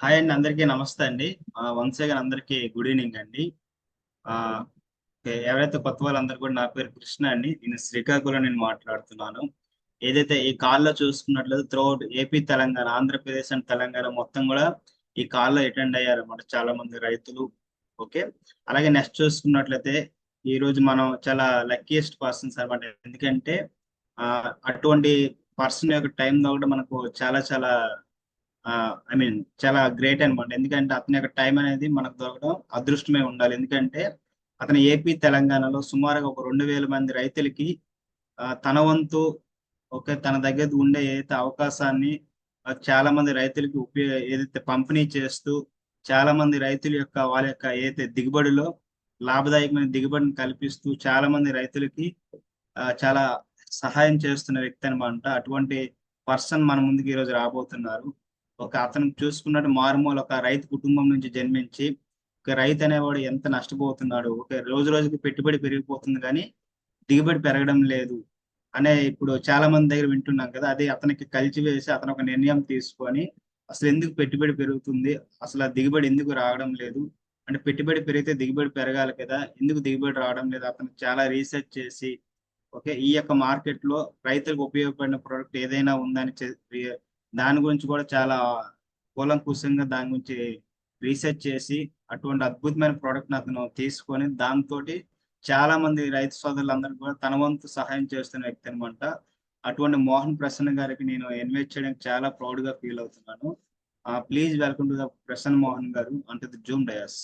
Hi అండి, అందరికీ నమస్తే అండి. వన్స్ అగైన్ అందరికీ గుడ్ ఈవినింగ్ అండి. ఆ, ఎవరైతే కొత్త వాళ్ళందరూ కూడా, నా పేరు కృష్ణ అండి. నేను శ్రీకాకుళం నేను మాట్లాడుతున్నాను. ఏదైతే ఈ కాల్లో చూసుకున్నట్లయితే throughout AP, Telangana, Andhra Pradesh and Telangana మొత్తం కూడా ఈ కాల్లో అటెండ్ అయ్యారు అన్నమాట చాలా మంది రైతులు. ఓకే. అలాగే నెక్స్ట్ చూసుకున్నట్లయితే ఈ రోజు మనం చాలా లక్కీయెస్ట్ పర్సన్స్ అనమాట. ఎందుకంటే ఆ, అటువంటి పర్సన్ యొక్క టైం కూడా మనకు చాలా చాలా ఐ మీన్ చాలా గ్రేట్ అనమాట. ఎందుకంటే అతని యొక్క టైం అనేది మనకు దొరకడం అదృష్టమే ఉండాలి. ఎందుకంటే అతను ఏపీ, తెలంగాణలో సుమారుగా ఒక 2,000 మంది రైతులకి తన వంతు తన దగ్గర ఉండే ఏదైతే అవకాశాన్ని చాలా మంది రైతులకి ఏదైతే పంపిణీ చేస్తూ చాలా మంది రైతుల యొక్క వాళ్ళ యొక్క ఏదైతే దిగుబడిలో లాభదాయకమైన దిగుబడిని కల్పిస్తూ చాలా మంది రైతులకి చాలా సహాయం చేస్తున్న వ్యక్తి అనమాట. అటువంటి పర్సన్ మన ముందుకు ఈ రోజు రాబోతున్నారు. అతను చూసుకున్నట్టు మారుమూల ఒక రైతు కుటుంబం నుంచి జన్మించి ఒక రైతు అనేవాడు ఎంత నష్టపోతున్నాడు. రోజు రోజుకి పెట్టుబడి పెరిగిపోతుంది కానీ దిగుబడి పెరగడం లేదు అనే ఇప్పుడు చాలా మంది దగ్గర వింటున్నాం కదా. అది అతనికి కలిచివేసి అతను ఒక నిర్ణయం తీసుకొని అసలు ఎందుకు పెట్టుబడి పెరుగుతుంది, అసలు ఆ దిగుబడి ఎందుకు రావడం లేదు, అంటే పెట్టుబడి పెరిగితే దిగుబడి పెరగాలి కదా, ఎందుకు దిగుబడి రావడం లేదు, అతను చాలా రీసెర్చ్ చేసి ఈ యొక్క మార్కెట్ లో రైతులకు ఉపయోగపడిన ప్రోడక్ట్ ఏదైనా ఉందని దాని గురించి కూడా చాలా కూలంకుషంగా దాని గురించి రీసెర్చ్ చేసి అటువంటి అద్భుతమైన ప్రోడక్ట్ అతను తీసుకొని దాంతో చాలా మంది రైతు సోదరులందరూ కూడా తన వంతు సహాయం చేస్తున్న వ్యక్తి అనమాట. అటువంటి మోహన్ ప్రసన్న గారికి నేను ఇన్వైట్ చేయడానికి చాలా ప్రౌడ్ గా ఫీల్ అవుతున్నాను. Please welcome to the Prasanna Mohan గారు అంటూ ది జూమ్ డయాస్.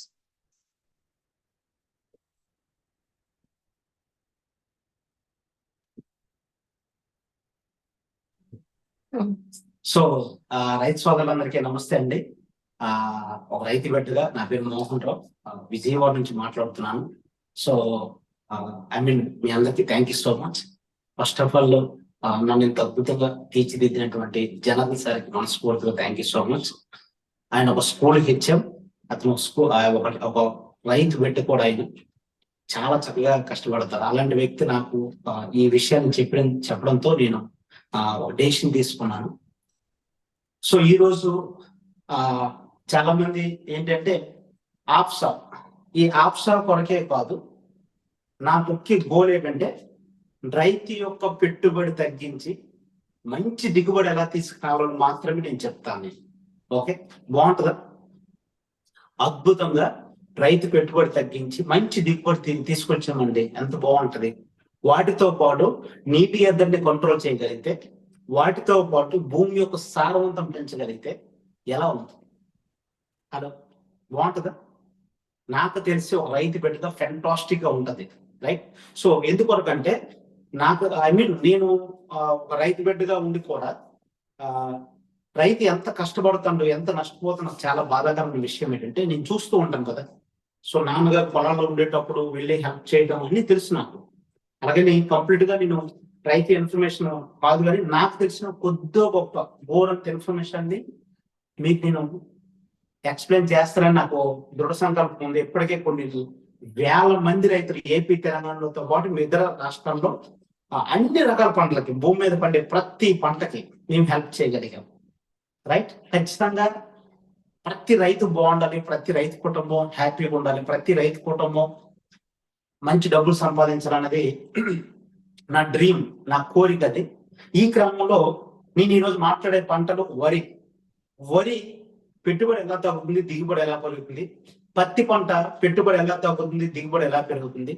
సో రైతు సోదరులందరికీ నమస్తే అండి. ఒక రైతు బిడ్డగా నా పేరు మోహన్ రావు, విజయవాడ నుంచి మాట్లాడుతున్నాను. సో మీ అందరికీ thank you so much. First of all నన్ను ఇంత అద్భుతంగా తీర్చిదిద్దినటువంటి జనార్దన్ సార్కి మనస్ఫూర్తిగా థ్యాంక్ యూ సో మచ్. ఆయన ఒక స్కూల్ హెచ్ఎం, అతను ఒక రైతు బిడ్డ కూడా ఆయన చాలా చక్కగా కష్టపడతారు. అలాంటి వ్యక్తి నాకు ఈ విషయాన్ని చెప్పడంతో నేను ఒక డెసిషన్ తీసుకున్నాను. సో ఈరోజు చాలా మంది ఏంటంటే ఈ ఆప్సా కొరకే కాదు, నా ముఖ్య గోల్ ఏంటంటే రైతు యొక్క పెట్టుబడి తగ్గించి మంచి దిగుబడి ఎలా తీసుకురావాలని మాత్రమే నేను చెప్తాను. ఓకే, బాగుంటుందా? అద్భుతంగా రైతు పెట్టుబడి తగ్గించి మంచి దిగుబడి తీసుకొచ్చామండి, ఎంత బాగుంటది. వాటితో పాటు నీటి ఎద్దడిని కంట్రోల్ చేయగలిగితే, వాటితో పాటు భూమి యొక్క సారవంతం పెంచగలిగితే ఎలా ఉంటుంది? హలో, బాగుంటుందా? నాకు తెలిసి ఒక రైతు బిడ్డగా ఫెంటాస్టిక్ గా ఉంటది, రైట్? సో ఎందుకొరకంటే నేను ఒక రైతు బిడ్డగా ఉండి కూడా రైతు ఎంత కష్టపడుతుండో ఎంత నష్టపోతున్నా చాలా బాధాకరమైన విషయం ఏంటంటే నేను చూస్తూ ఉంటాను కదా. సో నాన్నగారు పొలాల్లో ఉండేటప్పుడు వెళ్ళి హెల్ప్ చేయడం అన్ని తెలుసు నాకు. అలాగే కంప్లీట్ గా నేను రైతు ఇన్ఫర్మేషన్ కాదు, కానీ నాకు తెలిసిన కొద్ది గొప్ప బోరంత ఇన్ఫర్మేషన్ ని మీకు నేను ఎక్స్ప్లెయిన్ చేస్తానని నాకు దృఢ సంకల్పం ఉంది. ఇప్పటికే కొన్ని వేల మంది రైతులు ఏపీ, తెలంగాణతో పాటు మీ ఇతర రాష్ట్రాల్లో అన్ని రకాల పంటలకి, భూమి మీద పండే ప్రతి పంటకి మేము హెల్ప్ చేయగలిగాం, రైట్? ఖచ్చితంగా ప్రతి రైతు బాగుండాలి, ప్రతి రైతు కుటుంబం హ్యాపీగా ఉండాలి, ప్రతి రైతు కుటుంబం మంచి డబ్బులు సంపాదించాలన్నది నా డ్రీమ్, నా కోరిక. అది ఈ క్రమంలో నేను ఈరోజు మాట్లాడే పంటలు వరి పెట్టుబడి ఎలా తగ్గుతుంది, దిగుబడి ఎలా పెరుగుతుంది, పత్తి పంట పెట్టుబడి ఎలా తగ్గుతుంది, దిగుబడి ఎలా పెరుగుతుంది,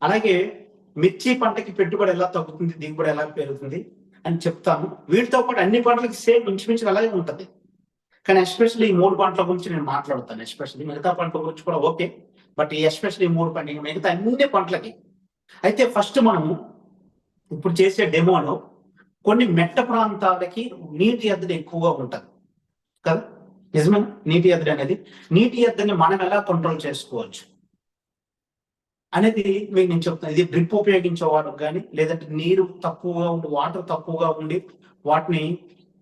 అలాగే మిర్చి పంటకి పెట్టుబడి ఎలా తగ్గుతుంది, దిగుబడి ఎలా పెరుగుతుంది అని చెప్తాను. వీటితో పాటు అన్ని పంటలకి సేమ్ ఇంచుమించు అలాగే ఉంటుంది, కానీ ఎస్పెషల్లీ ఈ 3 పంటల గురించి నేను మాట్లాడుతాను. ఎస్పెషల్లీ మిగతా పంటల గురించి కూడా ఓకే, బట్ ఎస్పెషల్లీ 3 పంటలు మిగతా అన్ని పంటలకి. అయితే ఫస్ట్ మనము ఇప్పుడు చేసే డెమోలో కొన్ని మెట్ట ప్రాంతాలకి నీటి ఎద్దడి ఎక్కువగా ఉంటుంది కదా, నిజమే? నీటి ఎద్దడి అనేది, నీటి ఎద్దడిని మనం ఎలా కంట్రోల్ చేసుకోవచ్చు అనేది మీకు నేను చెప్తాను. ఇది డ్రిప్ ఉపయోగించే వాళ్ళకి కానీ, లేదంటే నీరు తక్కువగా ఉండి వాటర్ తక్కువగా ఉండి వాటిని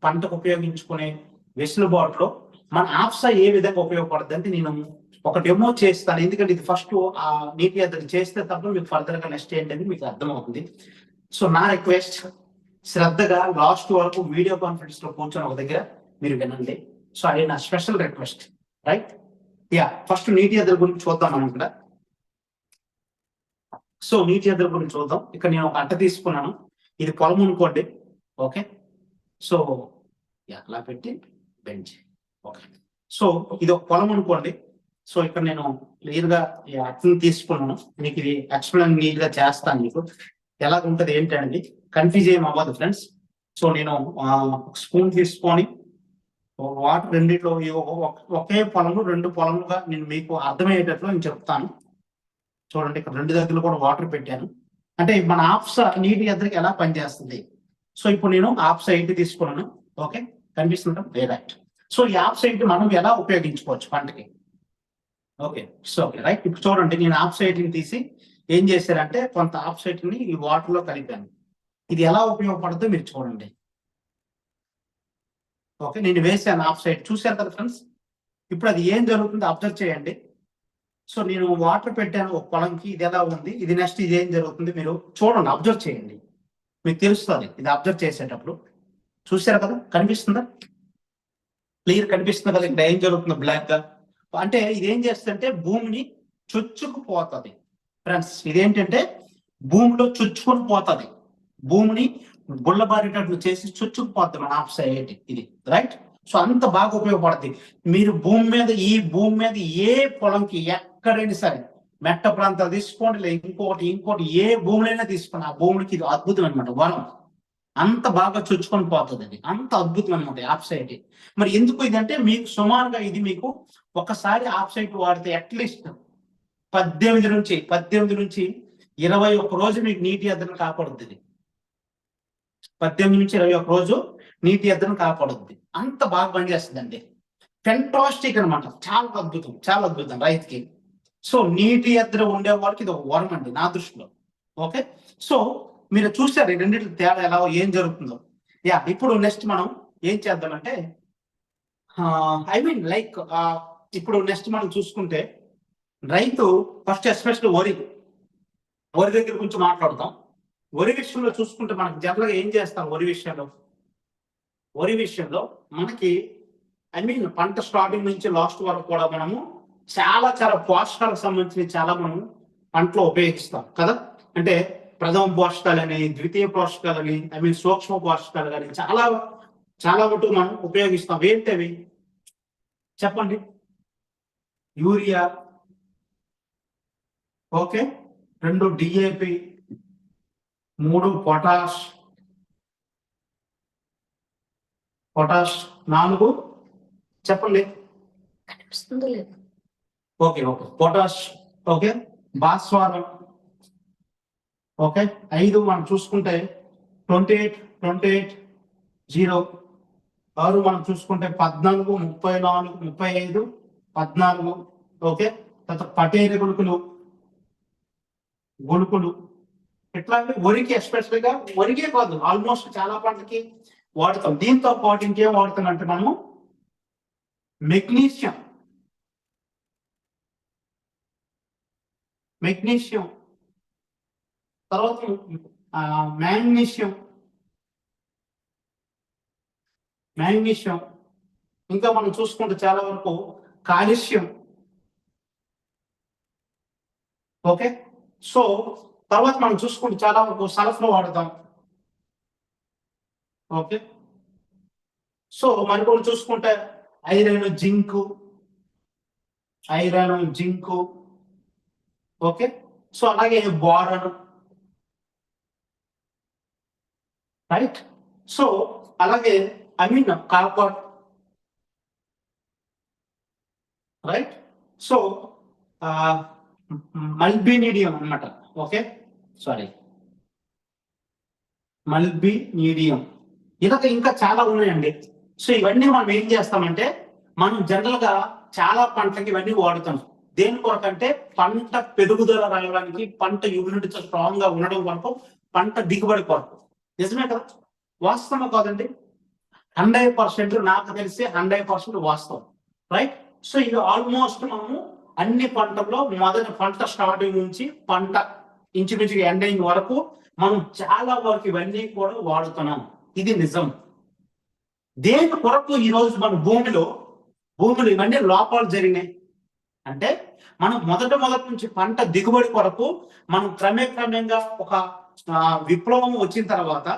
పంటకు ఉపయోగించుకునే వెసులుబాటులో మన ఆప్సా ఏ విధంగా ఉపయోగపడుతుంది అంటే నేను ఒక డెమో చేస్తాను. ఎందుకంటే ఇది ఫస్ట్ ఆ నీటి ఎద్దడి చేస్తే తప్ప మీకు ఫర్దర్ గా నెక్స్ట్ ఏంటంటే మీకు అర్థమవుతుంది. సో నా రిక్వెస్ట్, శ్రద్ధగా లాస్ట్ వరకు వీడియో కాన్ఫరెన్స్ లో కూర్చొని ఒక దగ్గర మీరు వినండి. సో అది నా special request, right? Yeah, first నీటి ఎదురు గురించి చూద్దాం మనం ఇక్కడ. సో నీటి ఎదురు గురించి చూద్దాం. ఇక్కడ నేను ఒక అట్ట తీసుకున్నాను, ఇది పొలం అనుకోండి. ఓకే, సో అలా పెట్టి బెంచ్. ఓకే, సో ఇది ఒక పొలం అనుకోండి. సో ఇక్కడ నేను క్లియర్ గా ఈ అట్లని తీసుకున్నాను, మీకు ఇది ఎక్స్ప్లెయిన్ నీట్ గా చేస్తాను. మీకు ఎలా ఉంటది ఏంటండి, కన్ఫ్యూజ్ ఏం అవ్వదు ఫ్రెండ్స్. సో నేను స్పూన్ తీసుకొని వాటర్ రెండిట్లో ఒకే పొలము రెండు పొలముగా నేను మీకు అర్థమయ్యేటట్లు నేను చెప్తాను. చూడండి, ఇక్కడ రెండు దగ్గరలో కూడా వాటర్ పెట్టాను. అంటే మన ఆప్స్ నీటి ఎద్దరికి ఎలా పనిచేస్తుంది. సో ఇప్పుడు నేను ఆప్ సైడ్ తీసుకున్నాను. ఓకే, కనిపిస్తుంటాం రైట్. సో ఈ ఆప్ సైడ్ మనం ఎలా ఉపయోగించుకోవచ్చు పంటకి. Okay, so right. ఇప్పుడు చూడండి, నేను ఆప్ సైడ్ ని తీసి ఏం చేశారంటే కొంత ఆప్ సైడ్ ని ఈ వాటర్ లో కలిపాను. ఇది ఎలా ఉపయోగపడుతుందో మీరు చూడండి. ఓకే, నేను వేసాను ఆఫ్ సైడ్, చూశారు కదా ఫ్రెండ్స్. ఇప్పుడు అది ఏం జరుగుతుందో అబ్జర్వ్ చేయండి. సో నేను వాటర్ పెట్టాను ఒక పొలంకి, ఇది ఎలా ఉంది, ఇది నెక్స్ట్ ఇది ఏం జరుగుతుంది మీరు చూడండి, అబ్జర్వ్ చేయండి, మీకు తెలుస్తుంది. ఇది అబ్జర్వ్ చేసేటప్పుడు చూశారు కదా, కనిపిస్తుందా, క్లియర్ కనిపిస్తుంది కదా ఇక్కడ ఏం జరుగుతుందో బ్లాక్ గా. అంటే ఇది ఏం చేస్తుందంటే భూమిని చొచ్చుకుపోతుంది ఫ్రెండ్స్. ఇదేంటంటే భూమిలో చొచ్చుకొని పోతుంది, భూమిని గుళ్ళబారేటట్లు చేసి చుచ్చుకుపోద్ది మన ఆఫ్ సైడ్ ఇది, రైట్? సో అంత బాగా ఉపయోగపడుతుంది. మీరు ఈ భూమి మీద ఏ పొలంకి ఎక్కడైనా సరే మెట్ట ప్రాంతాలు తీసుకోండి, లేదా ఇంకోటి ఏ భూములైనా తీసుకోండి, ఆ భూములకి ఇది అద్భుతం అనమాట, వరం. అంత బాగా చొచ్చుకొని పోతుంది, అది అంత అద్భుతం అనమాట ఆఫ్ సైడ్. మరి ఎందుకు ఇది అంటే మీకు సుమారుగా ఇది మీకు ఒకసారి ఆఫ్ సైడ్ వాడితే అట్లీస్ట్ 18 నుంచి 21 రోజు మీకు నీటి ఎద్దను కాపాడుతుంది. 18 నుంచి 21 రోజు నీటి ఎద్దను కాపాడుద్ది. అంత బాగా పనిచేస్తుందండి, ఫెంటాస్టిక్ అనమాట, చాలా అద్భుతం రైతుకి. సో నీటి ఎద్దరు ఉండే వాళ్ళకి ఇది ఒక వరం అండి నా దృష్టిలో. ఓకే, సో మీరు చూసారు ఈ రెండింటి తేడా ఎలా ఏం జరుగుతుందో. యా, ఇప్పుడు నెక్స్ట్ మనం ఏం చేద్దామంటే ఇప్పుడు నెక్స్ట్ మనం చూసుకుంటే రైతు ఫస్ట్ ఎస్పెషల్ వరి దగ్గర గురించి మాట్లాడతాం. వరి విషయంలో చూసుకుంటే మనకి జనరల్గా ఏం చేస్తాం, వరి విషయంలో మనకి పంట స్టార్టింగ్ నుంచి లాస్ట్ వరకు కూడా మనము చాలా పోషకాలకు సంబంధించి చాలా మనం పంటలో ఉపయోగిస్తాం కదా. అంటే ప్రథమ పోషకాలని, ద్వితీయ పోషకాలని, సూక్ష్మ పోషకాలు కానీ చాలా మటుకు మనం ఉపయోగిస్తాం. ఏంటవి చెప్పండి? యూరియా, ఓకే, 2 DAP, 3 పొటాష్, 4 చెప్పండి, ఓకే పొటాష్, ఓకే, భాస్వరం, ఓకే, 5 మనం చూసుకుంటే 28, 0. 6 మనం చూసుకుంటే 14, 34, 35, 14, ఓకే. తర్వాత పటేరు గుళుకులు ఇట్లాంటి వరికి ఎస్పెషల్ గా వరికే కాదు ఆల్మోస్ట్ చాలా పంటలకి వాడతాం. దీంతో పాటు ఇంకేం వాడతాం అంటే మనము మెగ్నీషియం, తర్వాత మ్యాగ్నీషియం, ఇంకా మనం చూసుకుంటే చాలా వరకు కాల్షియం, ఓకే. సో తర్వాత మనం చూసుకుంటే చాలా వరకు సల్ఫర్ వాడతాం, ఓకే. సో మనకు చూసుకుంటే ఐరన్, జింకు, ఓకే. సో అలాగే బోరాన్, రైట్. సో అలాగే కాపర్, రైట్. సో మల్బినీడియం అన్నమాట, ఓకే, మల్బినీడియం. ఇలాగ ఇంకా చాలా ఉన్నాయండి. సో ఇవన్నీ మనం ఏం చేస్తామంటే మనం జనరల్ గా చాలా పంటలకి ఇవన్నీ వాడుతాం. దేని కొరకంటే పంట పెరుగుదల రావడానికి, పంట ఇమ్యూనిటీ స్ట్రాంగ్ గా ఉండడం వరకు, పంట దిగుబడి కొరకు. నిజమే కదా, వాస్తవం కాదండి? 100% నాకు తెలిసి 100% వాస్తవం, రైట్. సో ఇది ఆల్మోస్ట్ మనము అన్ని పంటల్లో మొదటి పంట స్టార్టింగ్ నుంచి పంట ఇంచుమించుగా ఎండింగ్ వరకు మనం చాలా వరకు ఇవన్నీ కూడా వాడుతున్నాం. ఇది నిజం. దేని కొరకు ఈ రోజు మన భూమిలో భూములు ఇవన్నీ లోపాలు జరిగినాయి. అంటే మనం మొదటి నుంచి పంట దిగుబడి కొరకు మనం క్రమేణంగా ఒక విప్లవం వచ్చిన తర్వాత,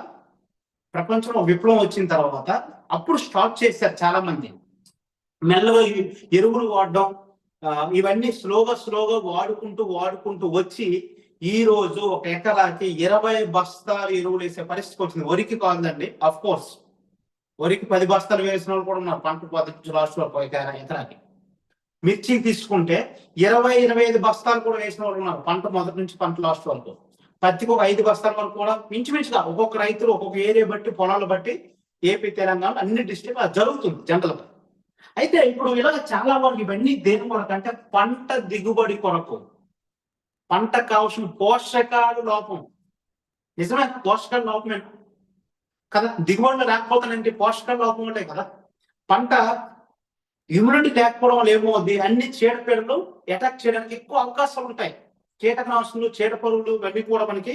ప్రపంచంలో విప్లవం వచ్చిన తర్వాత అప్పుడు స్టార్ట్ చేశారు చాలా మంది. మెల్లగా ఎరువులు వాడడం, ఇవన్నీ స్లోగా వాడుకుంటూ వచ్చి ఈ రోజు ఒక ఎకరాకి 20 బస్తాలు ఎరువులు వేసే పరిస్థితి వచ్చింది. వరికి కాదండి, అఫ్ కోర్స్ వరికి 10 బస్తాలు వేసిన వాళ్ళు కూడా ఉన్నారు పంట పద్ధతి రాష్ట్రంలో ఎకరాకి. మిర్చి తీసుకుంటే 20-25 బస్తాలు కూడా వేసిన వాళ్ళు ఉన్నారు పంట మొదటి నుంచి పంట లాస్ట్ వరకు. పత్తికి ఒక 5 బస్తాల వరకు కూడా మించుమించుగా ఒక్కొక్క రైతులు ఒక్కొక్క ఏరియా బట్టి, పొలాలు బట్టి, ఏపీ, తెలంగాణ అన్ని డిస్ట్రిక్ట్ అది జరుగుతుంది జనరల్ గా. అయితే ఇప్పుడు ఇలా చాలా వరకు ఇవన్నీ దేని కొరకు అంటే పంట దిగుబడి కొరకు, పంటకు కావాల్సిన పోషకాలు లోపం. నిజమే, పోషకాల లోపమే కదా. దిగుబడులు లేకపోతానంటే పోషకాల లోపం ఉంటాయి కదా. పంట ఇమ్యూనిటీ లేకపోవడం వల్ల ఏమవుద్ది, అన్ని చీడపీడలు అటాక్ చేయడానికి ఎక్కువ అవకాశాలు ఉంటాయి. కీటకనాశులు, చీడపరులు ఇవన్నీ కూడా మనకి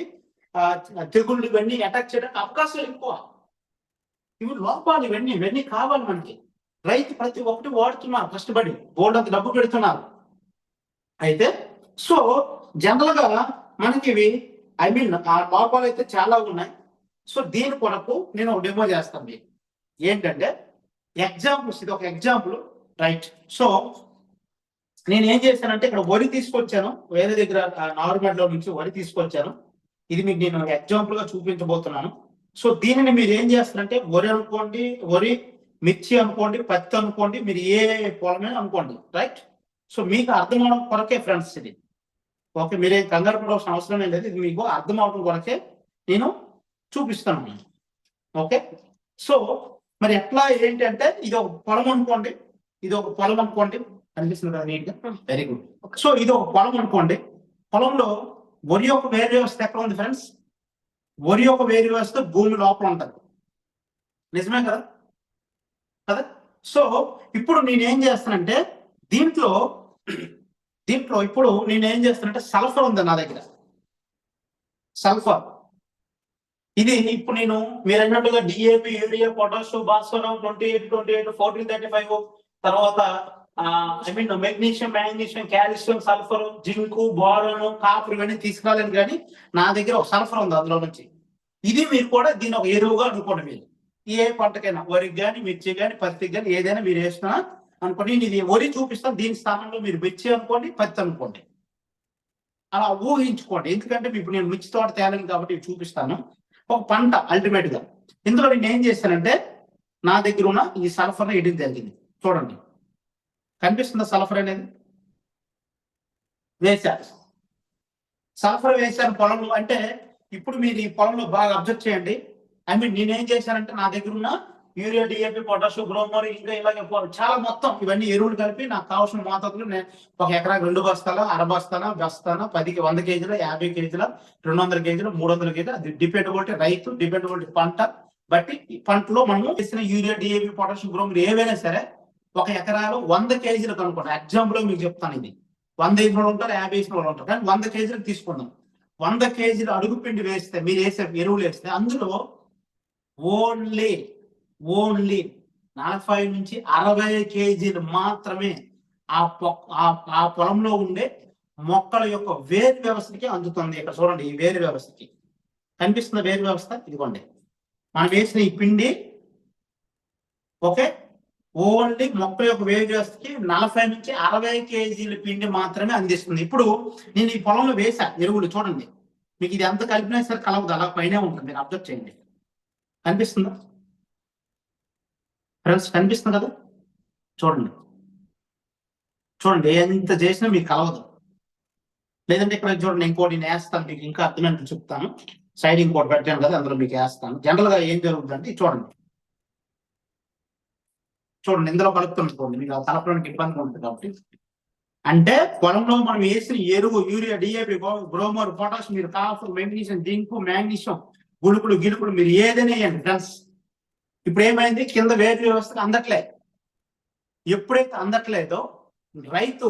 తెగుళ్ళు ఇవన్నీ అటాక్ చేయడానికి అవకాశాలు ఎక్కువ. ఇవి లోపాలు, ఇవన్నీ కావాలి మనకి. రైతు ప్రతి ఒక్కటి వాడుతున్నారు, కష్టపడి బోర్డు అంత డబ్బు పెడుతున్నారు. అయితే సో జనరల్ గా మనకి ఇవి ఆ లోపాలు అయితే చాలా ఉన్నాయి. సో దీని కొరకు నేను ఒక డెమో చేస్తాను మీకు. ఏంటంటే ఎగ్జాంపుల్స్, ఇది ఒక ఎగ్జాంపుల్, రైట్. సో నేను ఏం చేశానంటే ఇక్కడ వరి తీసుకొచ్చాను, వేరే దగ్గర నార్మల్ నుంచి వరి తీసుకొచ్చాను. ఇది మీకు నేను ఎగ్జాంపుల్ గా చూపించబోతున్నాను. సో దీనిని మీరు ఏం చేస్తారంటే వరి అనుకోండి, వరి, మిర్చి అనుకోండి, పత్తి అనుకోండి, మీరు ఏ పొలమే అనుకోండి, రైట్. సో మీకు అర్థం అవడం కొరకే ఫ్రెండ్స్ ఇది. ఓకే, మీరేం కంగారు పడవలసిన అవసరం లేదు. ఇది మీకు అర్థం అవడం కొరకే నేను చూపిస్తాను. ఓకే, సో మరి ఎట్లా ఏంటి అంటే ఇది ఒక పొలం అనుకోండి, కనిపిస్తుంది కదా నీట్ గా, వెరీ గుడ్. సో ఇది ఒక పొలం అనుకోండి. పొలంలో వరి యొక్క వేరు వ్యవస్థ ఎక్కడ ఉంది ఫ్రెండ్స్? వరి యొక్క వేరు వ్యవస్థ భూమి లోపల ఉంటుంది. నిజమే కదా. సో ఇప్పుడు నేనేం చేస్తానంటే దీంట్లో ఇప్పుడు నేనేం చేస్తానంటే సల్ఫర్ ఉంది నా దగ్గర, సల్ఫర్. ఇది ఇప్పుడు నేను మీరు అన్నట్టుగా డిఏపి, యూరియా, పొటాష్, భాస్వరం 28, 1435, తర్వాత magnesium, manganese, calcium, sulphur, zinc, boron, copper ఇవన్నీ తీసుకురాలేను. కానీ నా దగ్గర ఒక సల్ఫర్ ఉంది అందులో నుంచి. ఇది మీరు కూడా దీని ఒక ఎరువుగా అనుకోండి. మీరు ఏ పంటకైనా, వరికి కానీ, మిర్చి కానీ, పత్తికి కానీ ఏదైనా మీరు వేస్తున్నా అనుకోండి. నేను ఇది వరి చూపిస్తాను, దీని స్థానంలో మీరు మిర్చి అనుకోండి, పత్తి అనుకోండి, అలా ఊహించుకోండి. ఎందుకంటే ఇప్పుడు నేను మిర్చి తోట తేలను కాబట్టి చూపిస్తాను. ఒక పంట అల్టిమేట్ గా ఇందులో నేను ఏం చేశానంటే నా దగ్గర ఉన్న ఈ సల్ఫర్ వేయడం జరిగింది. చూడండి, కనిపిస్తుందా సల్ఫర్ అనేది? వేశారు, సల్ఫర్ వేశాను పొలంలో. అంటే ఇప్పుడు మీరు ఈ పొలంలో బాగా అబ్జర్వ్ చేయండి. నేనేం చేశానంటే నా దగ్గర ఉన్న యూరియా, డిఏపి, పొటాష్, గ్రోమర్, ఇంకా ఇలాగే చాలా మొత్తం ఇవన్నీ ఎరువులు కలిపి నాకు కావాల్సిన మోతాదులు నేను ఒక ఎకరాకి 2 బస్తాల, 1/2 బస్తాన, 10కి 100 కేజీల, 50 కేజీల, 200 కేజీల, 300 కేజీలు, అది డిపెండబిలిటీ రైతు, డిపెండబిలిటీ పంట బట్టి. పంటలో మనము వేసిన యూరియా, డిఏపి, పొటాష్, గ్రోమర్ ఏవైనా సరే ఒక ఎకరాలు 100 కేజీలు కనుక్కోండి. ఎగ్జాంపుల్ మీకు చెప్తాను. ఇది 100 వేసిన వాళ్ళు ఉంటారు, 50 వేసిన వాళ్ళు ఉంటారు, కానీ 100 కేజీలు తీసుకుందాం. 100 కేజీలు అడుగు పిండి వేస్తే, మీరు వేసే ఎరువులు వేస్తే అందులో ఓన్లీ 40 నుంచి 60 కేజీలు మాత్రమే ఆ పొలంలో ఉండే మొక్కల యొక్క వేరు వ్యవస్థకి అందుతుంది. ఇక్కడ చూడండి, ఈ వేరు వ్యవస్థకి కనిపిస్తున్న వేరు వ్యవస్థ ఇదిగోండి. మనం వేసిన ఈ పిండి ఓకే, ఓన్లీ మొక్కల యొక్క వేరు వ్యవస్థకి 40 నుంచి 60 కేజీల పిండి మాత్రమే అందిస్తుంది. ఇప్పుడు నేను ఈ పొలంలో వేసా ఎరువులు, చూడండి, మీకు ఇది ఎంత కలిపినా సరే కలవదు, అలా పైనే ఉంటుంది. మీరు అబ్జర్వ్ చేయండి, కనిపిస్తుందా ఫ్రెండ్స్? కనిపిస్తుంది కదా. చూడండి ఎంత చేసినా మీకు కలవదు. లేదంటే ఇక్కడ చూడండి, ఇంకోటి నేను వేస్తాను, మీకు ఇంకా అర్థమైనట్టు చెప్తాను. సైడ్ ఇంకోటి పెట్టాను కదా, అందులో మీకు వేస్తాను. జనరల్ గా ఏం జరుగుతుందంటే చూడండి, ఇందులో కలుపుతుంది, మీకు కలపడానికి ఇబ్బందిగా ఉంటుంది కాబట్టి. అంటే పొలంలో మనం వేసిన ఎరువు, యూరియా, డిఏపి, గ్రోమర్, పొటాష్, మీరు కాఫర్, మెగ్నీషియం, జింకు, మ్యాంగనీషియం, గిలుకులు మీరు ఏదైనా వేయండి ఫ్రెండ్స్. ఇప్పుడు ఏమైంది, కింద వేరు వ్యవస్థకు అందట్లే. ఎప్పుడైతే అందట్లేదో రైతు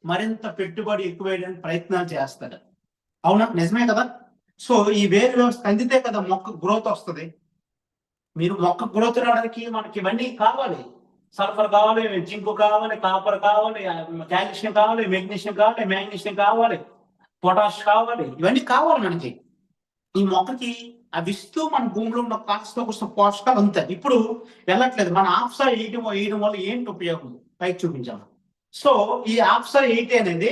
మరింత పెట్టుబడి ఎక్కువ వేయడానికి ప్రయత్నాలు చేస్తాడు. అవునా, నిజమే కదా. సో ఈ వేరు వ్యవస్థ అందితే కదా మొక్క గ్రోత్ వస్తుంది. మీరు మొక్క గ్రోత్ రావడానికి మనకి ఇవన్నీ కావాలి. సల్ఫర్ కావాలి, జింక్ కావాలి, కాపర్ కావాలి, కాల్షియం కావాలి, మెగ్నీషియం కావాలి, మ్యాగ్నీషియం కావాలి, పొటాష్ కావాలి, ఇవన్నీ కావాలి మనకి. ఈ మొక్కకి అవి ఇస్తూ మన భూమిలో ఉన్న కాస్త కోసం పోషకాలు అంతాయి. ఇప్పుడు వెళ్ళట్లేదు, మన ఆప్సా వేయడం వల్ల ఏంటి ఉపయోగం పైకి చూపించాము. సో ఈ ఆప్సా 80 అనేది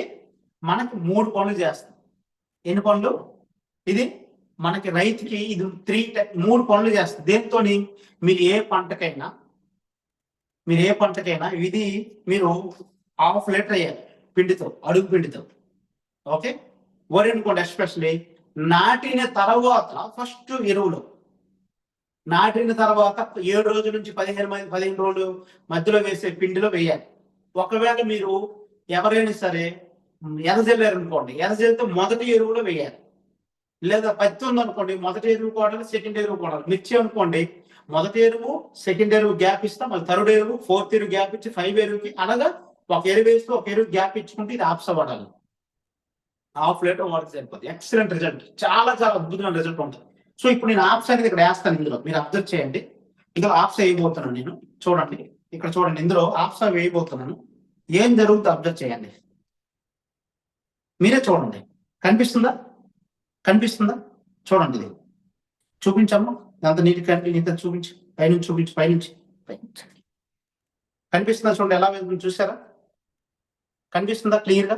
మనకి 3 పనులు చేస్తుంది. ఎన్ని పనులు? ఇది మనకి రైతుకి ఇది 3 పనులు చేస్తుంది. దేంతో మీరు ఏ పంటకైనా ఇది మీరు 1/2 లీటర్ అయ్యారు పిండితో, అడుగు పిండితో. ఓకే, వరి అనుకోండి, ఎస్పెషల్లీ నాటిన తర్వాత ఫస్ట్ ఎరువులు నాటిన తర్వాత 7 రోజుల నుంచి 15 రోజులు మధ్యలో వేసే పిండిలో వేయాలి. ఒకవేళ మీరు ఎవరైనా సరే ఎదజల్లారు అనుకోండి, ఎదజల్లితే మొదటి ఎరువులో వేయాలి. లేదా పత్తి ఉందనుకోండి, మొదటి ఎరువు కొడాలి, సెకండ్ ఎరువు కొడాలి. మిర్చి అనుకోండి, మొదటి ఎరువు సెకండ్ ఎరువు గ్యాప్ ఇస్తాం, మళ్ళీ థర్డ్ ఎరువు ఫోర్త్ ఎరువు గ్యాప్ ఇచ్చి 5 ఎరువుకి అలాగా ఒక ఎరువు వేస్తూ ఒక ఎరువు గ్యాప్ ఇచ్చుకుంటే ఇది ఆప్సపడాలి. 1/2 లీటర్ వాడితే సరిపోతుంది. ఎక్సలెంట్ రిజల్ట్, చాలా అద్భుతమైన రిజల్ట్ ఉంటుంది. సో ఇప్పుడు నేను ఆప్స్ అనేది ఇక్కడ వేస్తాను. ఇందులో మీరు అబ్జర్వ్ చేయండి, ఇందులో ఆప్స్ వేయబోతున్నాను నేను. చూడండి, ఇక్కడ చూడండి, ఇందులో ఆప్స్ వేయబోతున్నాను. ఏం జరుగుతుందో అబ్జర్వ్ చేయండి, మీరే చూడండి. కనిపిస్తుందా? చూడండి, ఇది చూపించమ్మా, అంత నీటి చూపించి పైనుంచి కనిపిస్తుందా? చూడండి ఎలా వెళ్తుంది, చూసారా? కనిపిస్తుందా క్లియర్ గా?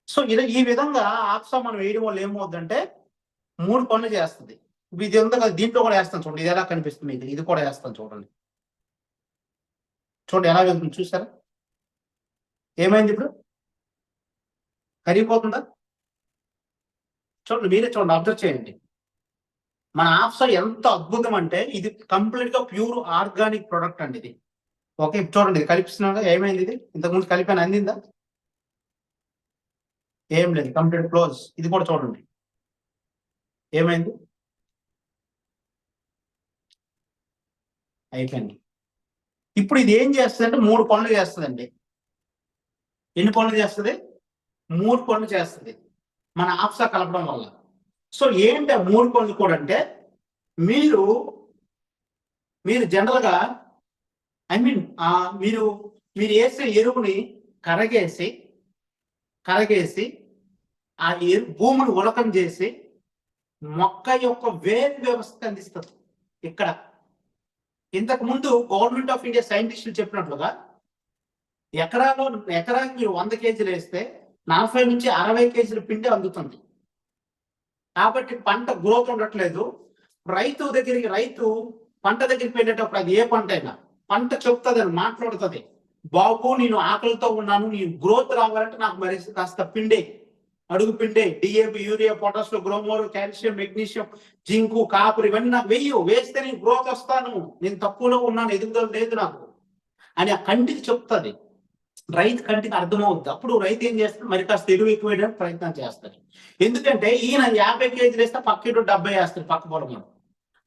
సో ఈ విధంగా ఆప్సా మనం వేయడం వల్ల ఏమవుతుందంటే 3 పనులు చేస్తుంది. ఇది ఉంది కదా, దీంట్లో కూడా వేస్తాను చూడండి, ఇది ఎలా కనిపిస్తుంది, ఇది కూడా వేస్తాను చూడండి. ఎలా వెళ్తుంది చూసారా? ఏమైంది ఇప్పుడు? కరిగిపోతుందా? చూడండి, మీరే చూడండి, అబ్జర్వ్ చేయండి. మన ఆప్సా ఎంత అద్భుతం అంటే ఇది కంప్లీట్ గా ప్యూర్ ఆర్గానిక్ ప్రొడక్ట్ అండి ఇది. ఓకే, చూడండి, ఇది కలిపిస్తున్నా. ఏమైంది? ఇది ఇంతకుముందు కలిపాను, అందిందా? ఏం లేదు, కంప్లీట్ క్లోజ్. ఇది కూడా చూడండి ఏమైంది, అయిపోయింది. ఇప్పుడు ఇది ఏం చేస్తుంది అంటే 3 పనులు చేస్తుందండి. ఎన్ని పనులు చేస్తుంది? 3 పనులు చేస్తుంది మన ఆప్సా కలపడం వల్ల. సో ఏంటి 3 పనులు కూడా అంటే, మీరు జనరల్ గా మీరు వేసే ఎరువుని కరగేసి ఆ భూమిని ఉలకం చేసి మొక్క యొక్క వేరు వ్యవస్థ అందిస్తుంది. ఇక్కడ ఇంతకు ముందు గవర్నమెంట్ ఆఫ్ ఇండియా సైంటిస్టులు చెప్పినట్లుగా ఎకరాకి మీరు 100 కేజీలు వేస్తే 40 నుంచి 60 కేజీల పిండి అందుతుంది. కాబట్టి పంట గ్రోత్ ఉండట్లేదు. రైతు పంట దగ్గరికి వెళ్ళేటప్పుడు అది ఏ పంట అయినా పంట చెప్తుంది, అని మాట్లాడుతుంది, బాబు నేను ఆకలితో ఉన్నాను, నీ గ్రోత్ రావాలంటే నాకు మరి కాస్త పిండే, అడుగు పిండే, DAP, urea, potash, Gromor, calcium, magnesium, zinc, copper ఇవన్నీ నాకు వేస్తే నేను గ్రోత్ వస్తాను, నేను తక్కువలో ఉన్నాను, ఎదుగుదల లేదు నాకు అని ఆ కంటికి చెప్తుంది. రైతు కంటికి అర్థమవుద్ది. అప్పుడు రైతు ఏం చేస్తాడు, మరి కాస్త ఎరువు ఎక్కువ వేయడానికి ప్రయత్నం చేస్తాడు. ఎందుకంటే ఈయన 50 కేజీలు వేస్తే పక్కకి 70 వేస్తాడు పక్క పొలంలో,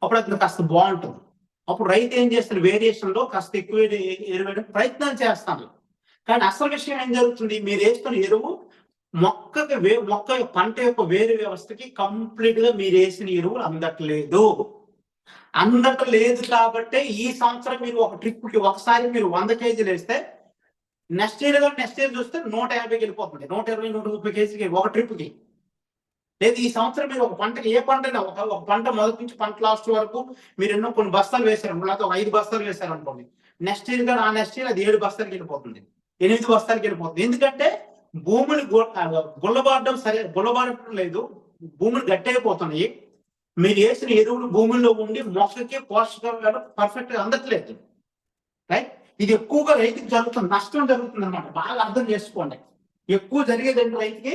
అప్పుడు అతను కాస్త బాగుంటుంది. అప్పుడు రైతు ఏం చేస్తాడు, వేరియేషన్ లో కాస్త ఎక్కువ ఎరువు వేయడానికి ప్రయత్నం చేస్తాడు. కానీ అసలు విషయం ఏం జరుగుతుంది, మీరు వేస్తున్న ఎరువు మొక్క పంట యొక్క వేరు వ్యవస్థకి కంప్లీట్ గా మీరు వేసిన ఎరువులు అందట్లేదు కాబట్టి ఈ సంవత్సరం మీరు ఒక ట్రిప్ కి ఒకసారి మీరు 100 కేజీలు వేస్తే నెక్స్ట్ ఇయర్ చూస్తే 150 వెళ్ళిపోతుంది, 120, 130 కేజీకి ఒక ట్రిప్ కి. లేదు ఈ సంవత్సరం మీరు ఒక పంటకి ఏ పంటైనా ఒక పంట మొదటి నుంచి పంట లాస్ట్ వరకు మీరు ఎన్నో కొన్ని బస్తాలు వేసారు, లేకపోతే ఒక 5 బస్తాలు వేసారు అనుకోండి, నెక్స్ట్ ఇయర్ కానీ ఆ నెక్స్ట్ ఇయర్ అది 7 బస్తాలకి వెళ్ళిపోతుంది, 8 బస్తాలకి వెళ్ళిపోతుంది. ఎందుకంటే భూమిని గుల్లబారటం లేదు, భూములు గట్టయిపోతున్నాయి. మీరు వేసిన ఎరువులు భూమిలో ఉండి మొక్కకి పోషకాలు పర్ఫెక్ట్ గా అందట్లేదు. రైట్, ఇది ఎక్కువగా రైతుకి జరుగుతుంది, నష్టం జరుగుతుంది అనమాట. బాగా అర్థం చేసుకోండి. ఎక్కువ జరిగేదంటే రైతుకి,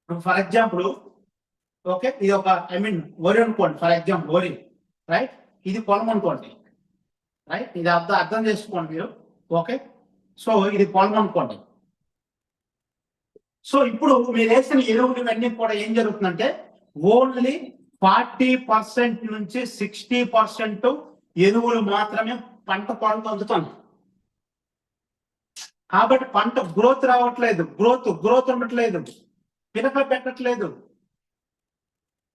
ఫర్ ఎగ్జాంపుల్ ఓకే, ఇది ఒక వరి అనుకోండి, ఫర్ ఎగ్జాంపుల్ వరి, రైట్, ఇది పొలం అనుకోండి, రైట్, ఇది అర్థం చేసుకోండి మీరు. ఓకే, సో ఇది పొలం అనుకోండి. సో ఇప్పుడు మీరు వేసిన ఎరువులు అన్ని కూడా ఏం జరుగుతుందంటే ఓన్లీ 40% నుంచి 60% ఎరువులు మాత్రమే పంట పొలంలో అందుతుంది. కాబట్టి పంట గ్రోత్ రావట్లేదు, గ్రోత్ ఉండట్లేదు, పిలకలు పెట్టట్లేదు.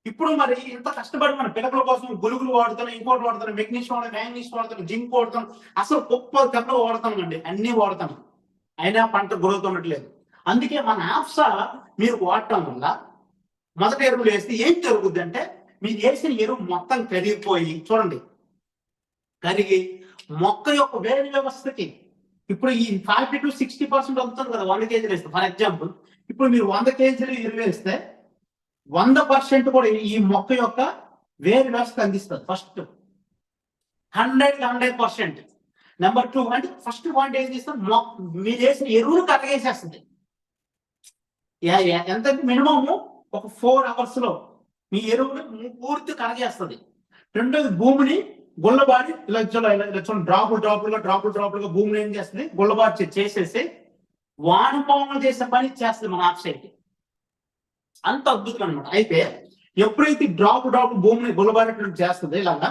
ఇప్పుడు మరి ఇంత కష్టపడి మన పిల్లల కోసం గులుగులు వాడుతున్నాం, ఇంకోటి వాడుతున్నాం, మెగ్నీషియం వాడుతున్నాం, మ్యాంగనీస్ వాడుతున్నాం, జింక్ వాడుతున్నాం, అసలు గొప్ప తెప్పలు వాడుతున్నాం అండి, అన్ని వాడుతున్నాం, అయినా పంట గ్రోత్ ఉండట్లేదు. అందుకే మన ఆప్సా మీరు వాడటం వల్ల మొదటి ఎరువులు వేస్తే ఏం జరుగుద్ది అంటే మీరు వేసిన ఎరువు మొత్తం కరిగిపోయి, చూడండి, కరిగి మొక్క యొక్క వేడి వ్యవస్థకి ఇప్పుడు ఈ 40 to 60% అవుతుంది కదా 100 kg వేస్తే. ఫర్ ఎగ్జాంపుల్ ఇప్పుడు మీరు 100 kg ఎరువు వేస్తే 100% కూడా ఈ మొక్క యొక్క వేరు వ్యవస్థ అందిస్తుంది. ఫస్ట్ 100%. నెంబర్ 2 అంటే ఫస్ట్ పాయింట్ ఏం చేస్తుంది, మీరు వేసిన ఎరువును కట్టగేసేస్తుంది. ఎంత మినిమం ఒక 4 hours లో మీ ఎరువుని పూర్తి కరగేస్తుంది. రెండోది భూమిని గుల్లబారి ఇలా చూడండి, డ్రాపులుగా భూమిని ఏం చేస్తుంది, గుల్లబారి చేసేసి వానపాములు చేసే పని చేస్తుంది మన ఆప్సైడ్. అంత అద్భుతం అనమాట. అయితే ఎప్పుడైతే డ్రాప్ భూమిని గుల్లబారేటట్టు చేస్తుంది ఇలాగా,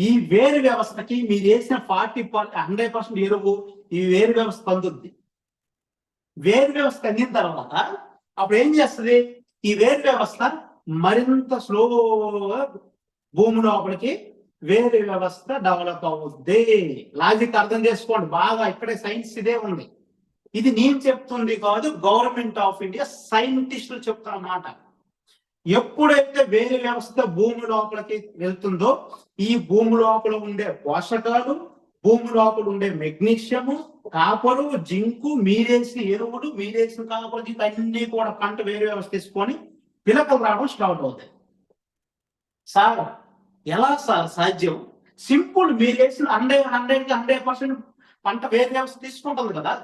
ఈ వేరు వ్యవస్థకి మీరు వేసిన 100% ఎరువు ఈ వేరు వ్యవస్థ అందుద్ది. వేరు వ్యవస్థ అందిన తర్వాత అప్పుడు ఏం చేస్తుంది, ఈ వేరు వ్యవస్థ మరింత స్లోగా భూమి లోపలికి వేరు వ్యవస్థ డెవలప్ అవుద్ది. లాజిక్ అర్థం చేసుకోండి బాగా, ఇక్కడే సైన్స్ ఇదే ఉంది. ఇది నేను చెప్తుంది కాదు, గవర్నమెంట్ ఆఫ్ ఇండియా సైంటిస్టులు చెప్తున్నమాట. ఎప్పుడైతే వేరు వ్యవస్థ భూమి లోపలికి వెళ్తుందో ఈ భూమి లోపల ఉండే పోషకాలు, భూమి లోపల ఉండే మెగ్నీషియము, కాపరు, జింకు, మీరేసిన ఎరువులు, మీరేసిన కాపరు, జింకు అన్ని కూడా పంట వేరు వ్యవస్థ తీసుకొని పిలకలు రావడం స్టార్ట్ అవుతాయి. సార్ ఎలా సార్ సాధ్యం? సింపుల్, మీరు వేసిన 100% పంట వేరు వ్యవస్థ తీసుకుంటుంది కదా,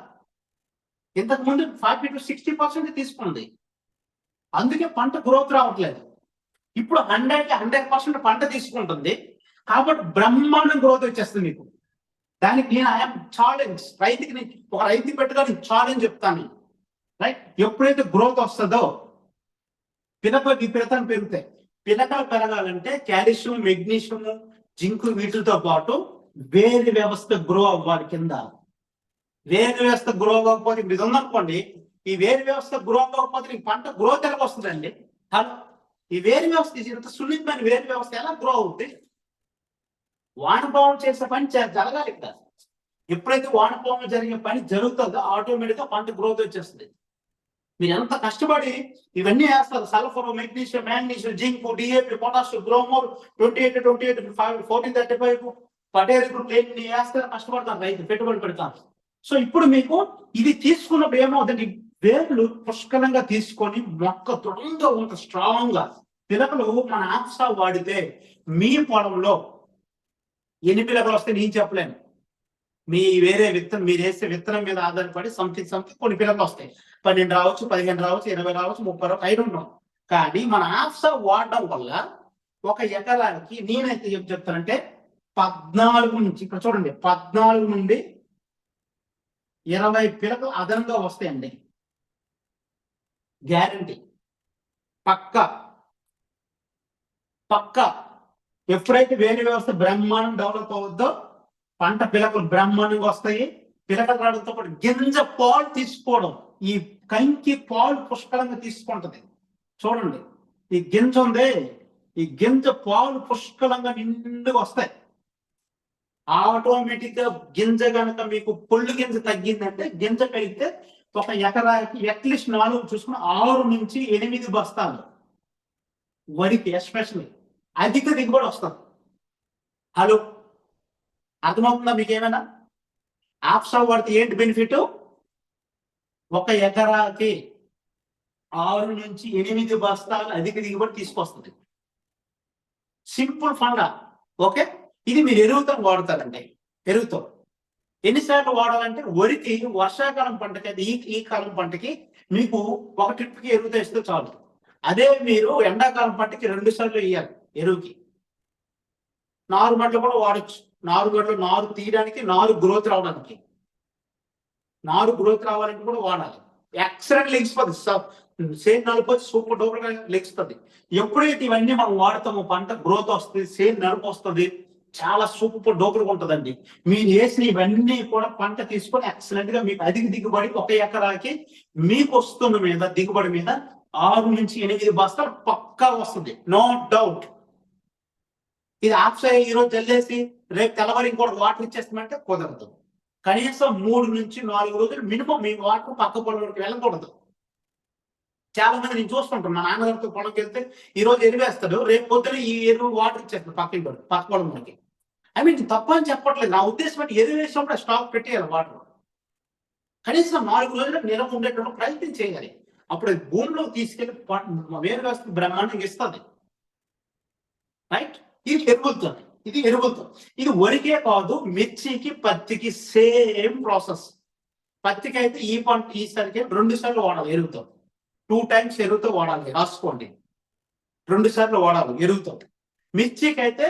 ఇంతకు ముందు 40 to 60% తీసుకుంది, అందుకే పంట గ్రోత్ రావట్లేదు. ఇప్పుడు 100% పంట తీసుకుంటుంది కాబట్టి బ్రహ్మాండం గ్రోత్ వచ్చేస్తుంది మీకు. దానికి నేను ఐఎమ్ ఛాలెంజ్, ఒక రైతు పెట్టుకొని ఛాలెంజ్ చెప్తాను, రైట్? ఎప్పుడైతే గ్రోత్ వస్తుందో పిలకలు విపరీతం పెరుగుతాయి. పిలకలు పెరగాలంటే కాల్షియం, మెగ్నీషియం, జింకు వీటితో పాటు వేరు వ్యవస్థ గ్రో అవ్వాలి. కింద వేరు వ్యవస్థ గ్రో అవ్వకపోతే ఇది ఉందనుకోండి, ఈ వేరు వ్యవస్థ గ్రో అవ్వకపోతే నీకు పంట గ్రోత్ ఎలా వస్తుందండి? హలో, ఈ వేరు వ్యవస్థ ఇంత సున్నితమైన వేరు వ్యవస్థ ఎలా గ్రో అవుతుంది? వానపాములు చేసే పని జరగాలి కదా. ఎప్పుడైతే వానపాములు జరిగే పని జరుగుతుందో ఆటోమేటిక్ గా పంట గ్రోత్ వచ్చేస్తుంది. మీరు ఎంత కష్టపడి ఇవన్నీ వేస్తారు, sulphur, magnesium, manganese, zinc, DAP, potassium, Gromor, 28, 1435, Patel group ఎన్ని వేస్తారు, కష్టపడతారు రైతు, పెట్టుబడి పెడతారు. సో ఇప్పుడు మీకు ఇది తీసుకున్నప్పుడు ఏమవుతుంది, వేర్లు పుష్కలంగా తీసుకొని మొక్క దృఢంగా ఉంటుంది, స్ట్రాంగ్ గా. పిలకలు మన ఆప్సా వాడితే మీ పొలంలో ఎన్ని పిలకలు వస్తే నేను చెప్పలేను. మీ వేరే విత్తనం, మీరు వేసే విత్తనం మీద ఆధారపడి సంథింగ్ కొన్ని పిలకలు వస్తాయి. 12 రావచ్చు, 15 రావచ్చు, 20 రావచ్చు, 30 రావచ్చు, 5 ఉన్నాం. కానీ మన ఆప్సా వాడడం వల్ల ఒక ఎకరానికి నేనైతే చెప్తానంటే 14 నుంచి, ఇక్కడ చూడండి, 14 నుండి 20 పిలకలు అదనంగా వస్తాయండి. గ్యారంటీ, పక్క. ఎప్పుడైతే వేరు వ్యవస్థ బ్రహ్మాండం డెవలప్ అవుద్దో పంట పిలకలు బ్రహ్మాండంగా వస్తాయి. పిలకలు రావడంతో పాటు గింజ పాలు తీసుకోవడం, ఈ కంకి పాలు పుష్కలంగా తీసుకుంటది. చూడండి, ఈ గింజ ఉంది, ఈ గింజ పాలు పుష్కలంగా నిండుగా వస్తాయి. ఆటోమేటిక్ గా గింజ కనుక మీకు పొళ్ళు గింజ తగ్గిందంటే, గింజ పెరిగితే ఒక ఎకరాకి అట్లీస్ట్ 4 చూసుకుని 6 నుంచి 8 బస్తాలు వరికి ఎస్పెషల్లీ అధిక దిగుబడి వస్తుంది. హలో, అర్థమవుతుందా మీకు ఏమైనా? ఆప్సా వాడితే ఏంటి బెనిఫిట్? ఒక ఎకరాకి 6 నుంచి 8 బస్తాలు అధిక దిగుబడి తీసుకొస్తుంది. సింపుల్ ఫండా. ఓకే, ఇది మీరు ఎరువుతో వాడతారండి. ఎరువుతో ఎన్నిసార్లు వాడాలంటే, వరికి వర్షాకాలం పంటకి, ఈ కాలం పంటకి మీకు ఒక ట్రిప్కి ఎరువుతో ఇస్తే చాలు. అదే మీరు ఎండాకాలం పంటకి 2 సార్లు వేయాలి ఎరువుకి. నారుమడ్లు కూడా వాడచ్చు. నారు తీయడానికి, నారు గ్రోత్ రావడానికి, నారు గ్రోత్ రావాలంటే కూడా వాడాలి. ఎక్సలెంట్ లెగిస్తుంది, సేమ్ నలుపు సూపర్ డూపర్ గా లెగిస్తుంది. ఎప్పుడైతే ఇవన్నీ మనం వాడతామో పంట గ్రోత్ వస్తుంది, సేమ్ నలుపు వస్తుంది, చాలా సూపర్ డూపర్గా ఉంటుందండి. మీరు వేసిన ఇవన్నీ కూడా పంట తీసుకొని ఎక్సలెంట్ గా మీకు అధిక దిగుబడి ఒక ఎకరాకి మీకు వస్తున్న మీద దిగుబడి మీద 6 నుంచి 8 బస్తాలు పక్కా వస్తుంది, నో డౌట్. ఇది ఆప్సాయి ఈరోజు జల్లేసి రేపు తెల్లవారి ఇంకోటి వాటర్ ఇచ్చేస్తామంటే కుదరదు. కనీసం 3 నుంచి 4 రోజులు మినిమం మీ వాటర్ పక్క పొలంలోకి వెళ్ళకూడదు. చాలా మంది నేను చూస్తుంటాను, మా నాన్నగారితో పొలంకి వెళ్తే ఈ రోజు ఎరువేస్తాడు, రేపు పొద్దున ఈ ఎరువు వాటర్ ఇచ్చేస్తాడు పక్క పొలంలోకి. ఐ మీన్ తప్ప అని చెప్పట్లేదు, నా ఉద్దేశం అంటే ఎరువు వేసినప్పుడు స్టాక్ పెట్టేయాలి వాటర్. కనీసం 4 రోజులకు నిలవ ఉండేటప్పుడు ప్రయత్నం చేయాలి. అప్పుడు భూమిలో తీసుకెళ్లి వేరు వేస్తే బ్రహ్మాండంగా ఇస్తుంది. రైట్, ఇది ఎరువులతో, ఇది ఎరువులతో. ఇది వరికే కాదు, మిర్చికి పత్తికి సేమ్ ప్రాసెస్. పత్తికి అయితే ఈ పంట ఈసారికి 2 సార్లు వాడాలి ఎరువుతో, 2 times ఎరువుతో వాడాలి, రాసుకోండి. 2 సార్లు వాడాలి ఎరువుతో. మిర్చికి అయితే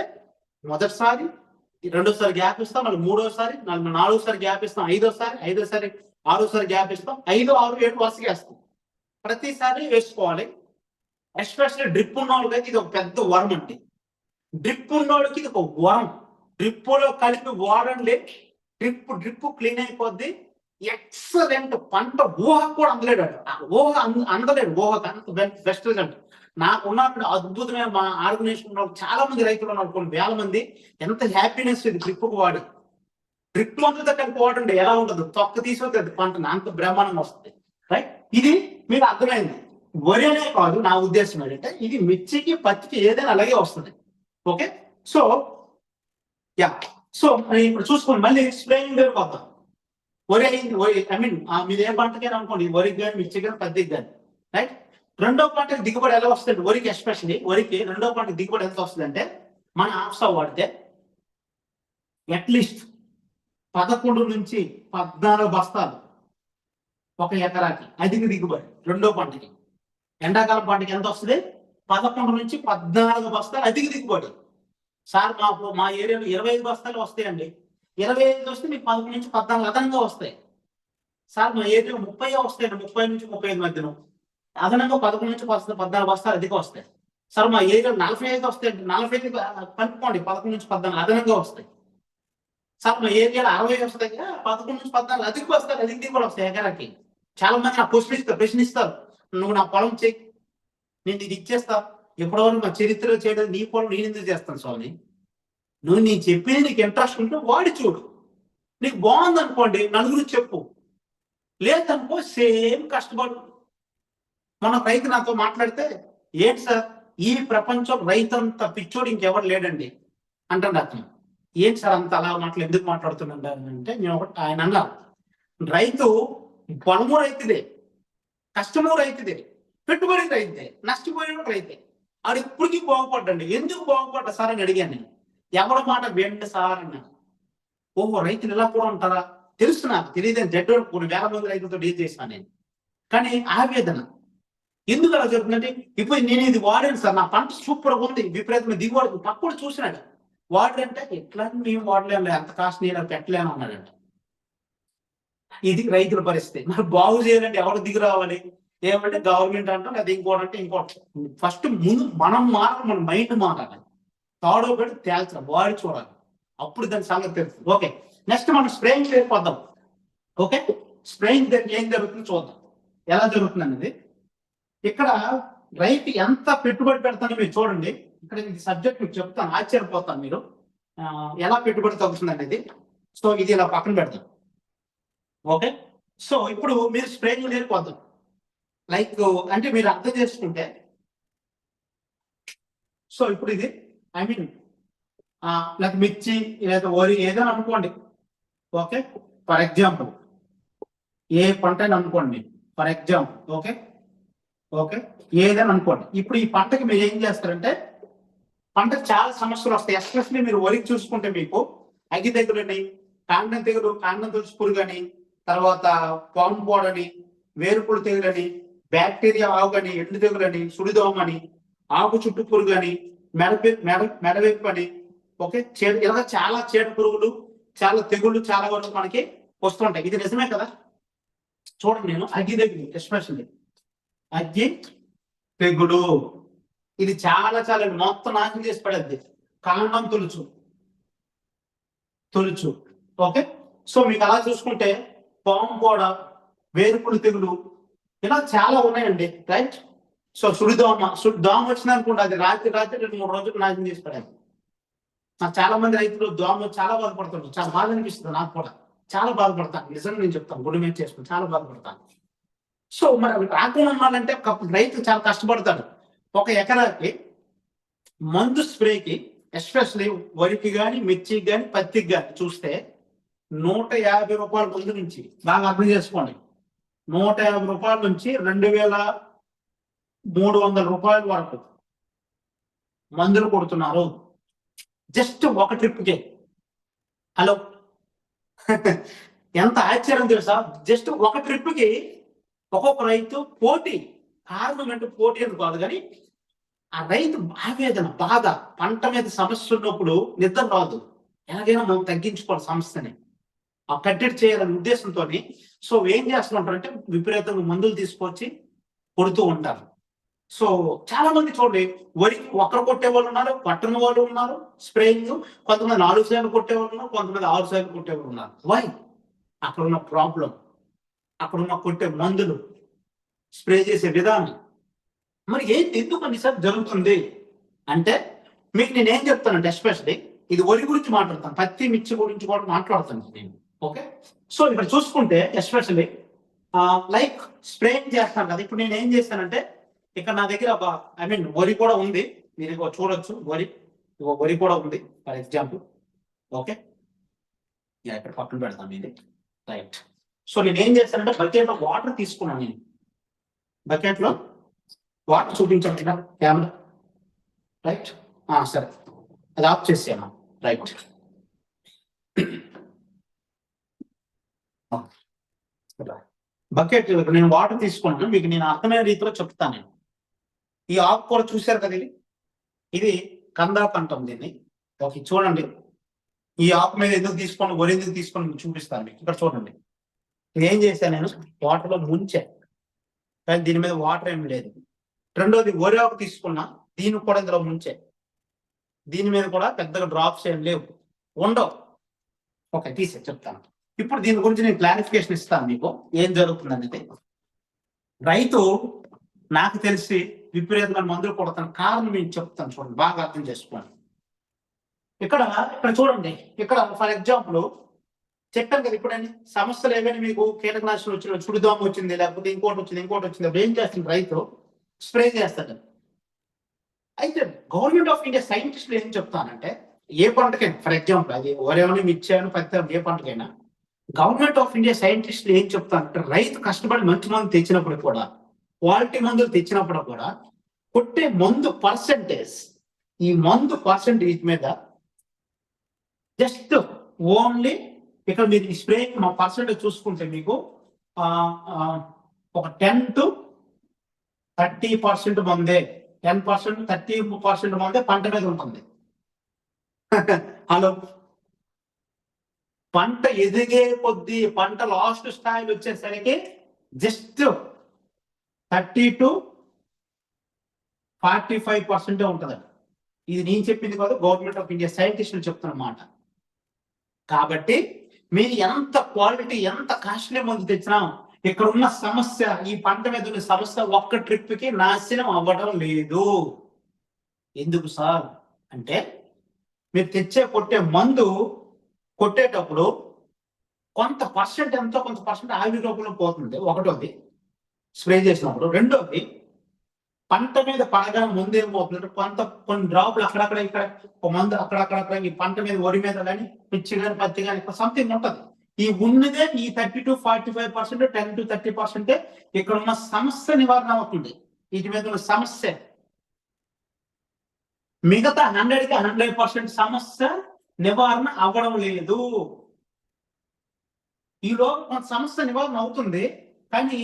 మొదటిసారి, రెండోసారి గ్యాప్ ఇస్తాం, మళ్ళీ మూడోసారి, 4సారి గ్యాప్ ఇస్తాం, ఐదోసారి 6సారి గ్యాప్ ఇస్తాం, 5, 6, 7 వరుసగా వేస్తాం. ప్రతిసారి వేసుకోవాలి. ఎస్పెషల్లీ డ్రిప్ ఉన్న వాళ్ళకి ఇది ఒక పెద్ద వరం అండి. డ్రిప్ ఉన్నోడికి ఇది ఒక వరం. డ్రిప్ లో కలిపి వాడండి, డ్రిప్ క్లీన్ అయిపోద్ది. ఎక్సలెంట్ పంట, ఊహకు కూడా అందలేడు, అందలేడు ఊహకు అంత బెస్ట్ రిజల్ట్. నాకున్నప్పుడు అద్భుతమైన మా ఆర్గనైజేషన్ చాలా మంది రైతులు ఉన్నారు, కొన్ని వేల మంది. ఎంత హ్యాపీనెస్ ఇది డ్రిప్కు వాడి. డ్రిప్ మందులతో కలిపి వాడండి, ఎలా ఉంటుంది, తొక్క తీసుకొస్తుంది పంటని, అంత బ్రహ్మాండంగా వస్తుంది. రైట్, ఇది మీకు అర్థమైంది. వరి అనే కాదు, నా ఉద్దేశం ఏంటంటే ఇది మిర్చికి పత్తికి ఏదైనా అలాగే వస్తుంది. ఓకే, సో యా, సో ఇప్పుడు చూసుకోండి, మళ్ళీ స్ప్రేయింగ్ దగ్గరకు వద్దాం. వరి అయింది, ఐ మీన్ మీరు ఏ పంటకైనా అనుకోండి, వరికి కానీ మిర్చికి కానీ పత్తికి కానీ. రైట్, రెండో పంటకి దిగుబడి ఎలా వస్తుంది, వరికి ఎస్పెషల్లీ వరికి రెండో పంటకి దిగుబడి ఎంత వస్తుంది అంటే, మన ఆప్సా వాడితే అట్లీస్ట్ 11 నుంచి 14 బస్తాలు ఒక ఎకరాకి అధిక దిగుబడి రెండో పంటకి. ఎండాకాలం పంటకి ఎంత వస్తుంది, 11 నుంచి 14 బస్తాలు అధిక దిగుబడి. సార్ మా ఏరియాలో 25 బస్తాలు వస్తాయండి. 25 వస్తే మీకు 11 నుంచి 14 అదనంగా వస్తాయి. సార్ మా ఏరియాలో 30 వస్తాయండి, 30 నుంచి 35 మధ్యలో అదనంగా 11 నుంచి 14 బస్తాలు అధిక వస్తాయి. సార్ మా ఏరియాలో 45 వస్తాయండి, 45 కనుక్కోండి, 11 నుంచి 14 అదనంగా వస్తాయి. సార్ మా ఏరియాలో 60 వస్తాయి, 11 నుంచి 14 అధిక బస్తాలు అధిక దిగుబడి వస్తాయి ఎకరాకి. చాలా మంది నా ప్రశ్నిస్తారు, నువ్వు నా పొలం చెయ్యి, నేను ఇది ఇచ్చేస్తా. ఎప్పటివరకు నా చరిత్రలో చేయడం, నీ పొలం నేను ఎందుకు చేస్తాను స్వామి? నువ్వు నీ చెప్పేది నీకు ఇంట్రెస్ట్ ఉంటే వాడి చూడు, నీకు బాగుంది అనుకోండి నలుగురు చెప్పు, లేదనుకో సేమ్ కష్టపడు. మన రైతు నాతో మాట్లాడితే, ఏంటి సార్ ఈ ప్రపంచం రైతు అంత పిచ్చోడు ఇంకెవరు లేడండి అంటాడు అతను. ఏంటి సార్ అంత అలా ఎందుకు మాట్లాడుతున్నాడు అంటే, నేను ఒకటి ఆయన అన్నా, రైతు పొలము రైతుదే, కష్టము రైతుదే, పెట్టుబడి రైతే, నష్టపోయిన రైతే. ఆడు ఇప్పటికీ బాగుపడ్డండి. ఎందుకు బాగుపడ్డా సార్ అని అడిగాను నేను. ఎవరి మాట వెంట సార్ అన్నాను. ఓహో, రైతులు ఇలా కూడా ఉంటారా, తెలుసు, నాకు తెలియదని జడ్డు కొన్ని వేల మంది రైతులతో డీల్ చేశాను నేను. కానీ ఆవేదన ఎందుకు అలా జరుగుతుందంటే, ఇప్పుడు నేను ఇది వాడాను సార్, నా పంట సూపర్ ఉంది, విపరీతమైన దిగుబడి. పక్కడు చూసినాడు, వాడంటే ఎట్లా మేము వాడలేము, ఎంత కాస్ట్ నేను పెట్టలేను అన్నాడంట. ఇది రైతుల పరిస్థితి. మరి బాగు చేయాలంటే ఎవరు దిగి రావాలి, ఏమంటే గవర్నమెంట్ అంటాం, లేదా ఇంకోటంటే ఇంకోటి. ఫస్ట్ ముందు మనం మారాలి, మన మైండ్ మారాలి, తాడో పెట్టి తేల్చాలి, వాడి చూడాలి, అప్పుడు దాని సంగతి తెలుస్తుంది. ఓకే, నెక్స్ట్ మనం స్ప్రేయింగ్ వెళ్ళిపోద్దాం. ఓకే, స్ప్రేయింగ్ దగ్గర ఏం జరుగుతుంది చూద్దాం, ఎలా జరుగుతుంది అనేది. ఇక్కడ రైతు ఎంత పెట్టుబడి పెడతానో మీరు చూడండి. ఇక్కడ ఇది సబ్జెక్ట్ మీకు చెప్తాను, ఆశ్చర్యపోతాను మీరు ఎలా పెట్టుబడి తగ్గుతుంది అనేది. సో ఇది ఇలా పక్కన పెడతాం. ఓకే, సో ఇప్పుడు మీరు స్ప్రేయింగ్ వెళ్ళిపోద్దాం. లైక్ అంటే మీరు అర్థం చేసుకుంటే, సో ఇప్పుడు ఇది ఐ మీన్ లేక మిర్చి లేదా వరి ఏదైనా అనుకోండి. ఓకే, ఫర్ ఎగ్జాంపుల్ ఏ పంట అని అనుకోండి, ఫర్ ఎగ్జాంపుల్. ఓకే ఓకే ఏదైనా అనుకోండి. ఇప్పుడు ఈ పంటకి మీరు ఏం చేస్తారంటే, పంటకు చాలా సమస్యలు వస్తాయి. ఎస్పెషల్లీ మీరు వరికి చూసుకుంటే మీకు అగ్గి తెగులని, కాండం తెగులు, కాండం తులసి పురుగని, తర్వాత పాము పోడని, వేరుపుడు తెగులని, బ్యాక్టీరియా ఆవుగని, ఎండు తెగులని, సుడిదోమని, ఆకు చుట్టు పురుగని, మెడవెప్పని, ఓకే ఇలా చాలా చీడ పురుగులు, చాలా తెగుళ్ళు చాలా వరకు మనకి వస్తుంటాయి. ఇది నిజమే కదా. చూడండి, నేను అగ్గి తెగులు, ఎస్పెషల్లీ అగ్గి తెగులు, ఇది చాలా చాలా మొత్తం నాశనం చేసి పడేది. కాండం తొలుచు. ఓకే, సో మీకు అలా చూసుకుంటే పాము కూడా, వేరుపుడు తెగులు, ఇలా చాలా ఉన్నాయండి. రైట్, సో దోమ వచ్చింది అనుకోండి, అది రాత్రి 2-3 రోజులు నాశనం చేసి పడాలి. నాకు చాలా మంది రైతులు దోమ చాలా బాధపడుతుంటారు, చాలా బాధ అనిపిస్తుంది నాకు కూడా, చాలా బాధపడతాను. నిజంగా నేను చెప్తాను, గుడి మీద చేసుకుని చాలా బాధపడతాను. సో మరి అవి రాకుండా ఉండాలంటే రైతు చాలా కష్టపడతాడు. ఒక ఎకరాకి మందు స్ప్రేకి, ఎస్పెషల్లీ వరికి కానీ, మిర్చికి కానీ, పత్తికి కానీ చూస్తే 150 రూపాయల మందు నుంచి, బాగా అర్థం చేసుకోండి, 150 రూపాయల నుంచి 2300 రూపాయల వరకు మందులు కొడుతున్నారు జస్ట్ ఒక ట్రిప్కే. హలో ఎంత ఆశ్చర్యం తెలుసా, జస్ట్ ఒక ట్రిప్కి ఒక్కొక్క రైతు పోటీ. కారణం అంటే పోటీ అని కాదు, కానీ ఆ రైతు ఆవేదన, బాధ, పంట మీద సమస్య ఉన్నప్పుడు నిద్ర రాదు, ఎలాగైనా మనం తగ్గించుకోవాలి సమస్యని, ఆ కట్టడి చేయాలనే ఉద్దేశంతో. సో ఏం చేస్తుంటారంటే విపరీతంగా మందులు తీసుకొచ్చి కొడుతూ ఉంటారు. సో చాలా మంది చూడండి, వరి ఒకరు కొట్టే వాళ్ళు ఉన్నారు, పట్టణ వాళ్ళు ఉన్నారు, స్ప్రేయింగ్ కొంతమంది 4 సార్లు కొట్టేవాళ్ళు ఉన్నారు, కొంతమంది 6 సార్లు కొట్టేవాళ్ళు ఉన్నారు. వై? అక్కడ ఉన్న ప్రాబ్లం, అక్కడ ఉన్న కొట్టే మందులు, స్ప్రే చేసే విధానం. మరి ఎందుకు అన్నిసార్లు జరుగుతుంది అంటే మీకు నేనేం చెప్తానంటే, ఎస్పెషల్లీ ఇది వరి గురించి మాట్లాడతాను, పత్తి మిర్చి గురించి కూడా మాట్లాడుతాను నేను. ఓకే, సో ఇక్కడ చూసుకుంటే ఎస్పెషల్లీ లైక్ స్ప్రేయింగ్ చేస్తాను కదా. ఇప్పుడు నేను ఏం చేస్తానంటే, ఇక్కడ నా దగ్గర వరి కూడా ఉంది, మీరు చూడొచ్చు, వరి కూడా ఉంది ఫర్ ఎగ్జాంపుల్. ఓకే, ఇక్కడ పక్కన పెడతాను ఇది, రైట్. సో నేను ఏం చేస్తానంటే బకెట్లో వాటర్ తీసుకున్నాను, నేను బకెట్లో వాటర్ చూపించండి కెమెరా, రైట్. సరే, అది ఆఫ్ చేసాను, రైట్. బకెట్ నేను వాటర్ తీసుకున్నాను, మీకు నేను అర్థమైన రీతిలో చెప్తాను. నేను ఈ ఆకుకూర చూశారు కదా, ఇది కందాకు అంటాం దీన్ని. ఓకే, చూడండి, ఈ ఆకు మీద ఎందుకు తీసుకొని, వరి ఎందుకు తీసుకొని చూపిస్తాను మీకు. ఇక్కడ చూడండి, ఏం చేశాను, నేను వాటర్లో ముంచా, కానీ దీని మీద వాటర్ ఏమి లేదు. రెండోది, వరి ఆకు తీసుకున్నా, దీన్ని కూడా ఇందులో ముంచే, దీని మీద కూడా పెద్దగా డ్రాప్స్ ఏం లేవు, ఉండవు. ఓకే, తీసే చెప్తాను. ఇప్పుడు దీని గురించి నేను క్లారిఫికేషన్ ఇస్తాను మీకు, ఏం జరుగుతుంది అనేది. రైతు నాకు తెలిసి విపరీతమైన మందులు కొడతాను, కారణం నేను చెప్తాను, చూడండి, బాగా అర్థం చేసుకోండి. ఇక్కడ చూడండి, ఇక్కడ ఫర్ ఎగ్జాంపుల్ చెప్పాను కదా, ఇప్పుడని సమస్యలు ఏమైనా మీకు కీటకనాశనం వచ్చిన, చుడిదోమ వచ్చింది, లేకపోతే ఇంకోటి వచ్చింది, అప్పుడు ఏం చేస్తుంది రైతు? స్ప్రే చేస్తాడు. అయితే గవర్నమెంట్ ఆఫ్ ఇండియా సైంటిస్టులు ఏం చెప్తానంటే, ఏ పంటకైనా, ఫర్ ఎగ్జాంపుల్ అది వరేమని, మిర్చాను, పత్తి, ఏ పంటకైనా గవర్నమెంట్ ఆఫ్ ఇండియా సైంటిస్టులు ఏం చెప్తానంటే, రైతు కష్టపడి మంచి మందు తెచ్చినప్పుడు కూడా, క్వాలిటీ మందులు తెచ్చినప్పుడు కూడా, కొట్టే మందు పర్సెంటేజ్, ఈ మందు పర్సెంటేజ్ మీద జస్ట్ ఓన్లీ, ఇక్కడ మీరు ఈ స్ప్రే మా పర్సెంటేజ్ చూసుకుంటే మీకు ఒక 10 to 30% మందే, 10%, 30% మందే పంట మీద ఉంటుంది. హలో, పంట ఎదిగే కొద్దీ, పంట లాస్ట్ స్థాయిలో వచ్చేసరికి జస్ట్ 30 to 45% ఉంటుందండి. ఇది నేను చెప్పింది కాదు, గవర్నమెంట్ ఆఫ్ ఇండియా సైంటిస్టులు చెప్తున్నమాట. కాబట్టి మీరు ఎంత క్వాలిటీ, ఎంత కాస్ట్లీ మందు తెచ్చినా, ఇక్కడ ఉన్న సమస్య, ఈ పంట మీద ఉన్న సమస్య ఒక్క ట్రిప్ కి నాశనం అవ్వడం లేదు. ఎందుకు సార్ అంటే, మీరు కొట్టే మందు కొట్టేటప్పుడు కొంత పర్సెంట్, ఎంతో కొంత పర్సెంట్ ఆవిరి రూపంలో పోతుంది, ఒకటోది స్ప్రే చేసినప్పుడు. రెండోది, పంట మీద పడగానే ముందు ఏమవుతుందంటే, కొన్ని డ్రాపులు అక్కడక్కడ, ఇక్కడ ఒక మందు అక్కడక్కడ, ఈ పంట మీద, వరి మీద కానీ, మిర్చి కానీ, పత్తి కానీ, సంథింగ్ ఉంటుంది. ఈ ఉన్నదే ఈ 30 to 45%, 10 to 30% ఇక్కడ ఉన్న సమస్య నివారణ అవుతుంది. వీటి మీద ఉన్న సమస్య, మిగతా 100కి 100% సమస్య నివారణ అవ్వడం లేదు. ఈలో కొంత సమస్య నివారణ అవుతుంది, కానీ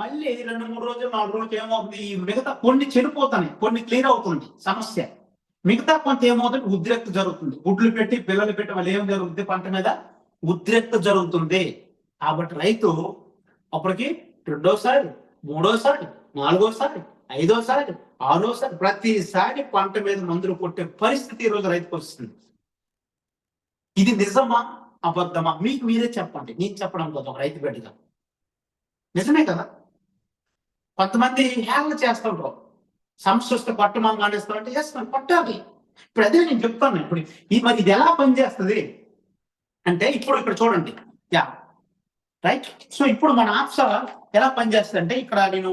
మళ్ళీ 2-3 రోజులు, 4 రోజులు ఏమవుతుంది, ఈ మిగతా కొన్ని చెడిపోతాయి, కొన్ని క్లియర్ అవుతుంది సమస్య, మిగతా కొంత ఏమవుతుంది, ఉద్రిక్త జరుగుతుంది. గుడ్లు పెట్టి, పిల్లలు పెట్టి, వాళ్ళు ఏం జరుగుతుంది, పంట మీద ఉద్రిక్త జరుగుతుంది. కాబట్టి రైతు అప్పటికి 2వ-సారి, 3వ-సారి, 4వ-సారి, 5వ-సారి, 6వ-సారి, ప్రతిసారి పంట మీద మందులు కొట్టే పరిస్థితి ఈ రోజు రైతుకు వస్తుంది. ఇది నిజమా అబద్ధమా మీకు మీరే చెప్పండి, నేను చెప్పడం కాదు, ఒక రైతు బిడ్డగా. నిజమే కదా. కొంతమంది హేళన చేస్తుంటారు, సమస్య వస్తే కొట్టమని మానేస్తారంటే ఎస్ మనం కొట్టాలి. ఇప్పుడు అదే నేను చెప్తాను. ఇప్పుడు మరి ఇది ఎలా పనిచేస్తుంది అంటే ఇప్పుడు ఇక్కడ చూడండి. Yeah right. సో ఇప్పుడు మన ఆప్సా ఎలా పనిచేస్తుంది అంటే ఇక్కడ నేను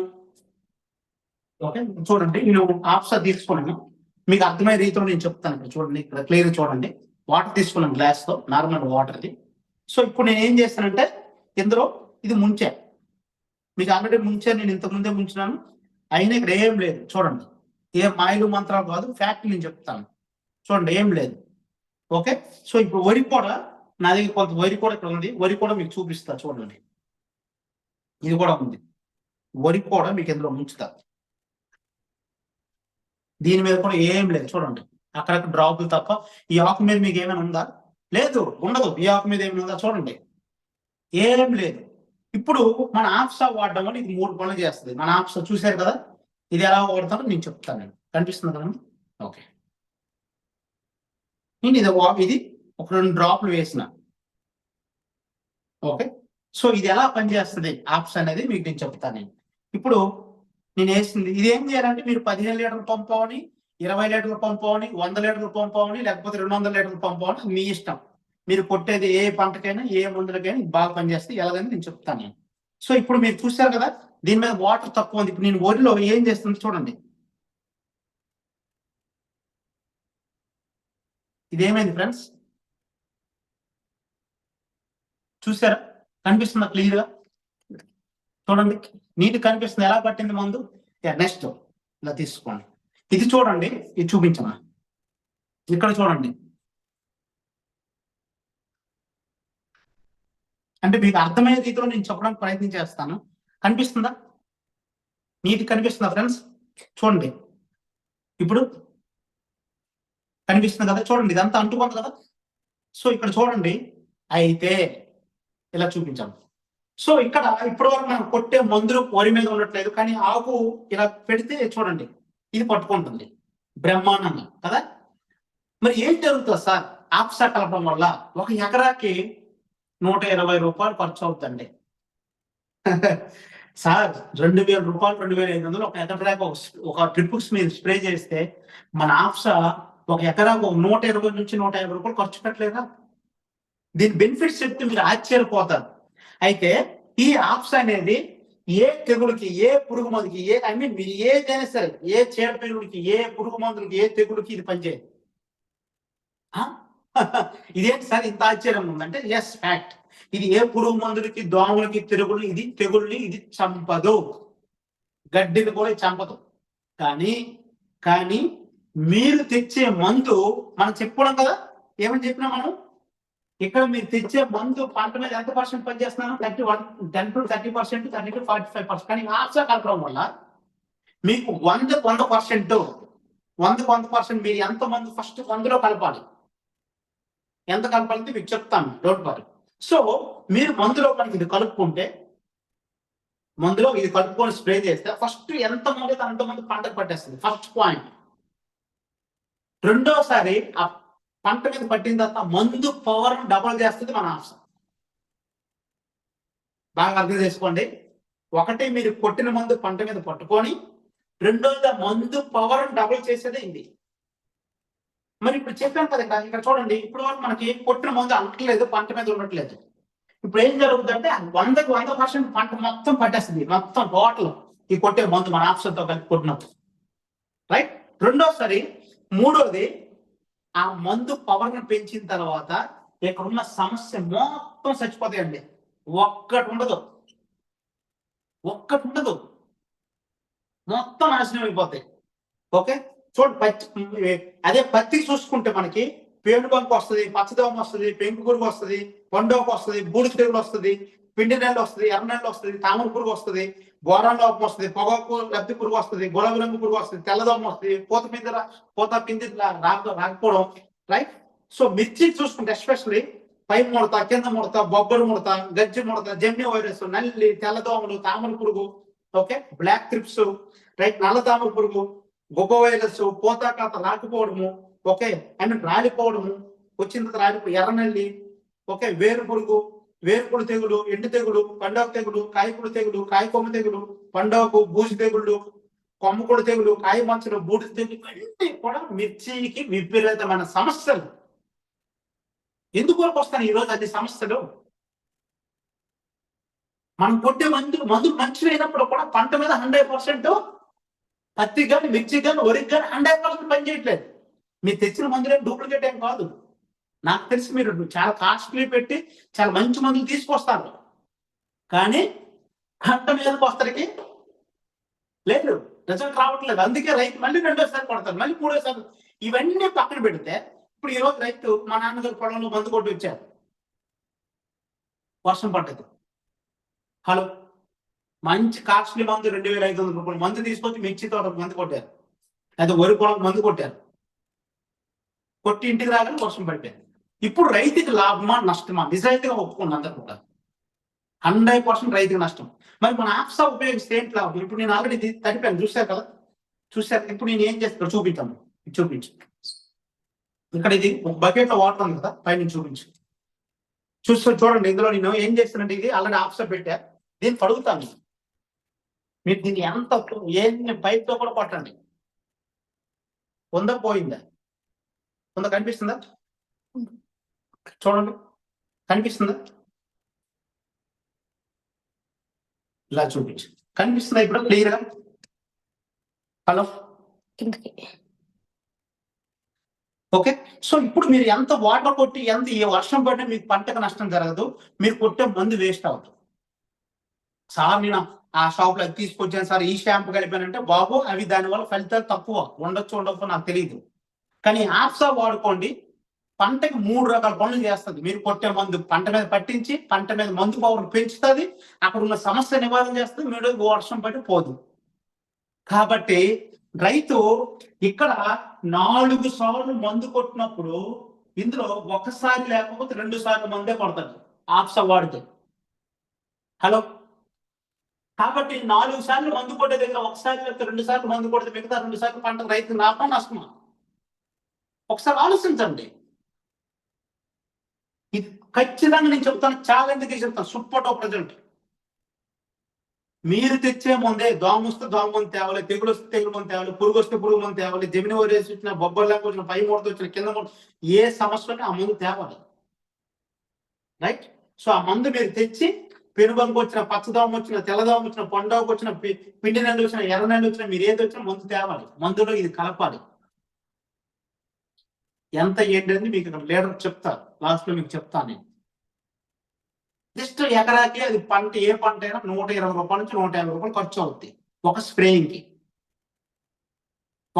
ఓకే చూడండి, నేను ఆప్సా తీసుకున్నాను, మీకు అర్థమయ్యే రీతిలో నేను చెప్తాను. ఇక్కడ చూడండి, ఇక్కడ క్లియర్ చూడండి, వాటర్ తీసుకున్నాను గ్లాస్ తో, నార్మల్ వాటర్ ఇది. సో ఇప్పుడు నేను ఏం చేస్తానంటే ఇందులో ఇది ముంచా, మీకు ఆల్రెడీ ముంచా, నేను ఇంతకు ముందే ముంచినాను, అయినా ఇక్కడ ఏం లేదు. చూడండి, ఏ మాయలు మంత్రాలు కాదు, ఫ్యాక్ట్ నేను చెప్తాను. చూడండి ఏం లేదు. ఓకే. సో ఇప్పుడు వరి కూడా నా దగ్గర కొంత వరి కూడా ఇక్కడ ఉంది, వరి కూడా మీకు చూపిస్తా చూడండి, ఇది కూడా ఉంది, వరి కూడా మీకు ఇందులో ముంచుతా. దీని మీద కూడా ఏం లేదు. చూడండి అక్కడక్కడ డ్రాపులు తప్ప. ఈ ఆకు మీద మీకు ఏమైనా ఉందా? లేదు, ఉండదు. ఈ ఆకు మీద ఏమైనా ఉందా? చూడండి ఏం లేదు. ఇప్పుడు మన ఆప్సా వాడడం వల్ల ఇది 3 పనులు చేస్తుంది. మన ఆప్సా చూశారు కదా, ఇది ఎలా వాడతానో నేను చెప్తాను. కనిపిస్తుంది కదా? ఓకే, నేను ఇది ఒక 2 డ్రాప్లు వేసిన. ఓకే. సో ఇది ఎలా పనిచేస్తుంది ఆప్స్ అనేది మీకు నేను చెప్తాను. ఇప్పుడు నేను వేసింది ఇది ఏం చేయాలంటే మీరు 15 లీటర్లు పంప్ అవని, 20 లీటర్లు పంప్ అవని, 100 లీటర్లు పంప్ అవని, లేకపోతే 200 లీటర్లు పంప్ అవని, మీ ఇష్టం. మీరు కొట్టేది ఏ పంటకైనా ఏ మందులకైనా బాగా పనిచేస్తే ఎలాగని నేను చెప్తాను. సో ఇప్పుడు మీరు చూశారు కదా, దీని మీద వాటర్ తక్కువ ఉంది. ఇప్పుడు నేను వరిలో ఏం చేస్తుంది చూడండి, ఇదేమైంది ఫ్రెండ్స్? చూసారా? కనిపిస్తుందా క్లియర్ గా? చూడండి నీటి కనిపిస్తుంది. ఎలా పట్టింది మందు? నెక్స్ట్ ఇలా తీసుకోండి, ఇది చూడండి, ఇది చూపించమా, ఇక్కడ చూడండి. అంటే మీకు అర్థమయ్యే రీతిలో నేను చెప్పడానికి ప్రయత్నం చేస్తాను. కనిపిస్తుందా? నీటి కనిపిస్తుందా ఫ్రెండ్స్? చూడండి ఇప్పుడు కనిపిస్తుంది కదా, చూడండి ఇదంతా అంటుకుంది కదా. సో ఇక్కడ చూడండి, అయితే ఇలా చూపించాను. సో ఇక్కడ ఇప్పటి వరకు మనం కొట్టే మందులు వరి మీద ఉండట్లేదు, కానీ ఆకు ఇలా పెడితే చూడండి ఇది పట్టుకుంటుంది బ్రహ్మాండంగా కదా. మరి ఏం జరుగుతుంది సార్ ఆప్సా కలపడం వల్ల? 1 ఎకరాకి 120 రూపాయలు ఖర్చు అవుతుందండి. సార్ 2000 రూపాయలు, 2500 ఒక ఎకరాకు ఒక ట్రిప్ మీరు స్ప్రే చేస్తే మన ఆప్సా 1 ఎకరాకు 120 నుంచి 150 రూపాయలు ఖర్చు పెట్టలేదా? దీని బెనిఫిట్స్ చెప్తే మీరు ఆశ్చర్యపోతారు. అయితే ఈ ఆప్స్ అనేది ఏ తెగులుకి, ఏ పురుగు మందుకి, మీరు ఏదైనా సరే, ఏ చీడ తెగులుకి, ఏ పురుగు మందులకి, ఏ తెగులుకి ఇది పనిచేయదు. ఇదేంటి సార్ ఇంత ఆశ్చర్యంగా ఉందంటే ఎస్ ఫ్యాక్ట్. ఇది ఏ పురుగు మందులకి, దోమలకి, తెగుల్ని ఇది చంపదు, గడ్డిని కూడా చంపదు. కానీ మీరు తెచ్చే మందు మనం చెప్పుకోవడం కదా, ఏమని చెప్పినా మనం ఇక్కడ మీరు తెచ్చే మందు పంట మీద ఎంత % పనిచేస్తున్నాను? 10 to 30%, 30 to 45%. కానీ ఆప్సా కలపడం వల్ల మీకు 100% మీరు ఎంత మందు ఫస్ట్ మందులో కలపాలి, ఎంత కలపాలంటే మీకు చెప్తాను, డోంట్ వరీ. సో మీరు మందులో మనకి ఇది కలుపుకుంటే, మందులో ఇది కలుపుకొని స్ప్రే చేస్తే ఫస్ట్ ఎంత మంది అంతమంది పంటకు పట్టేస్తుంది. First point. రెండోసారి ఆ పంట మీద పట్టిన తర్వాత మందు పవర్ డబల్ చేస్తుంది మన ఆప్సా. బాగా అర్థం చేసుకోండి. ఒకటి మీరు కొట్టిన మందు పంట మీద పట్టుకొని, రెండోది మందు పవర్ డబుల్ చేసేదే ఇది. మరి ఇప్పుడు చెప్పాను కదా, ఇక్కడ చూడండి, ఇప్పుడు వరకు మనకి కొట్టిన మందు అంటలేదు, పంట మీద ఉండట్లేదు. ఇప్పుడు ఏం జరుగుతుందంటే 100కి 100% పంట మొత్తం పట్టేస్తుంది, మొత్తం టోటల్ ఈ కొట్టే మందు మన ఆప్షన్తో కలిపి కొట్టినప్పుడు. రైట్. రెండోసారి, మూడోది ఆ మందు పవర్ని పెంచిన తర్వాత ఇక్కడ ఉన్న సమస్య మొత్తం చచ్చిపోతాయండి. ఒక్కటి ఉండదు, మొత్తం నాశనం అయిపోతాయి. ఓకే. చూడండి, అదే పత్తి చూసుకుంటే మనకి పేనుబంకు వస్తుంది, పచ్చదోమ వస్తుంది, పెంకు పురుగు వస్తుంది, పండోకు వస్తుంది, బూడిద తెగులు వస్తుంది, పిండి నెల వస్తుంది, ఎర్ర నెల వస్తుంది, తామర పురుగు వస్తుంది, బోరాన్ లోపం వస్తుంది, పొగాకు లబ్ధి పురుగు వస్తుంది, గులాబీ రంగు పురుగు వస్తుంది, తెల్లదోమ వస్తుంది, పూత పిండి రాకపోవడం. రైట్. సో మిర్చి చూసుకుంటే ఎస్పెషల్లీ పై ముడత, కింద ముడత, బొబ్బరు ముడత, గజ్జి ముడత, జెమ్ని వైరస్, నల్లి, తెల్లదోమలు, తామర పురుగు, ఓకే, బ్లాక్ త్రిప్స్, రైట్, నల్ల తామర పురుగు, గొప్ప వైరస్, పోతాకాత రాకపోవడము, ఓకే, రాలిపోవడము, వచ్చిన తర్వాత రాలిపోయి ఎర్రనల్లి, ఓకే, వేరుపుడు తెగులు, ఎండు తెగులు, పండగ తెగులు, కాయకుడు తెగులు, కాయకొమ్మ తెగులు, పండగకు బూజు తెగుళ్ళు, కొమ్మకుడు తెగులు, కాయ మచ్చలు, బూడిద తెగులు, ఇవన్నీ కూడా మిర్చికి విపరీతమైన సమస్యలు. ఎందుకు వస్తాను ఈ రోజు అన్ని సమస్యలు? మనం కొట్టే మందులు మంచివి అయినప్పుడు కూడా పంట మీద 100% పత్తి కానీ, మిర్చి కానీ, వరికి కానీ 100% పనిచేయట్లేదు. మీరు తెచ్చిన మందులు ఏం డూప్లికేట్ ఏం కాదు. నాకు తెలిసి మీరు చాలా కాస్ట్లీ పెట్టి చాలా మంచి మందులు తీసుకొస్తారు, కానీ పంట మీదకి వస్తరికి లేదు, రిజల్ట్ రావట్లేదు. అందుకే రైతు మళ్ళీ రెండోసారి కొడతారు, మళ్ళీ మూడోసారి. ఇవన్నీ పక్కన పెడితే ఇప్పుడు ఈరోజు రైతు మా నాన్నగారు పొలంలో మందు కొట్టి వచ్చారు, వర్షం పడ్డది. హలో, మంచి కాస్ట్లీ మందు 2500 రూపాయలు మందు తీసుకొచ్చి మిర్చి తోట మందు కొట్టారు, లేదా వరి పొలం మందు కొట్టారు. కొట్టి ఇంటికి రాగానే వర్షం పడిపోయింది. ఇప్పుడు రైతుకి లాభమా నష్టమా? నిజాయితీగా ఒప్పుకున్న అందరూ కూడా 100% రైతుకి నష్టం. మరి మన ఆప్సా ఉపయోగిస్తే ఏంటి లాభం? ఇప్పుడు నేను ఆల్రెడీ తడిపాను, చూశారు కదా, చూశారు. ఇప్పుడు నేను ఏం చేస్తాను చూపించాను, చూపించు. ఇక్కడ ఇది ఒక బకెట్ లో వాటర్ ఉంది కదా, పైన చూపించు. చూడండి, ఇందులో నేను ఏం చేస్తానంటే ఇది ఆల్రెడీ ఆప్సా పెట్టా, దీన్ని పడుగుతాను. మీరు దీన్ని ఎంత ఏ పైప్ తో కూడా కొట్టండి. ఉందా పోయిందా? ఉందా? కనిపిస్తుందా? చూడండి, కనిపిస్తుందా? ఇలా చూపించు. కనిపిస్తుందా ఇప్పుడు క్లియర్ గా? Hello, okay. సో ఇప్పుడు మీరు ఎంత వాటర్ కొట్టి ఎంత ఏ వర్షం పడినా మీకు పంటకు నష్టం జరగదు, మీరు కొట్టే మందు వేస్ట్ అవుతుంది. సార్ నేను ఆ షాప్ లో తీసుకొచ్చాను సార్, ఈ షాంపూ కలిపానంటే బాబు అవి దానివల్ల ఫలితాలు తక్కువ ఉండొచ్చు, ఉండకపో నాకు తెలియదు. కానీ ఆప్సా వాడుకోండి, పంటకి 3 రకాల పనులు చేస్తుంది. మీరు కొట్టే మందు పంట మీద పట్టించి పంట మీద మందు పవర్ పెంచుతుంది, అక్కడ ఉన్న సమస్య నివారణ చేస్తుంది, మీరు వర్షం పడి పోదు. కాబట్టి రైతు ఇక్కడ 4 సార్లు మందు కొట్టినప్పుడు ఇందులో ఒకసారి లేకపోతే 2 సార్లు మందే కొడతాడు ఆప్సా వాడితే. హలో, కాబట్టి 4 సార్లు మందు కొట్టే దగ్గర ఒకసారి లేకపోతే 2 సార్లు మందు కొడితే మిగతా 2 సార్లు పంట రైతు లాభం నష్టమా? ఒకసారి ఆలోచించండి. ఇది ఖచ్చితంగా నేను చెప్తాను, చాలా ఎందుకు చెప్తాను. సూపర్ టాప్ ప్రజెంట్ మీరు తెచ్చే ముందే దోమ వస్తే దోమ మందు తేవాలి, తెగులు వస్తే తెగులు మందు తేవాలి, పురుగు వస్తే పురుగు మందు తేవాలి, జమిని వరేసి వచ్చిన బొబ్బర్ లేక వచ్చిన పై మూడతో వచ్చిన కింద మూడు, ఏ సమస్యని ఆ మందు తేవాలి. రైట్? సో ఆ మందు మీరు తెచ్చి పెనుబంకు వచ్చిన, పచ్చదోమ వచ్చిన, తెల్లదోమ వచ్చిన, పొండవకు వచ్చిన, పిండి నెల్లు వచ్చిన, ఎర్ర నెల్లు వచ్చిన, మీరు ఏది వచ్చినా మందు తేవాలి. మందులో ఇది కలపాలి. ఎంత ఏంటంటే మీకు ఇక్కడ లీడర్ చెప్తారు, లాస్ట్ లో మీకు చెప్తాను నేను. జస్ట్ ఎకరాకి అది పంట, ఏ పంట అయినా 120 రూపాయల నుంచి 150 రూపాయలు ఖర్చు అవుద్ది ఒక స్ప్రేయింగ్ కి.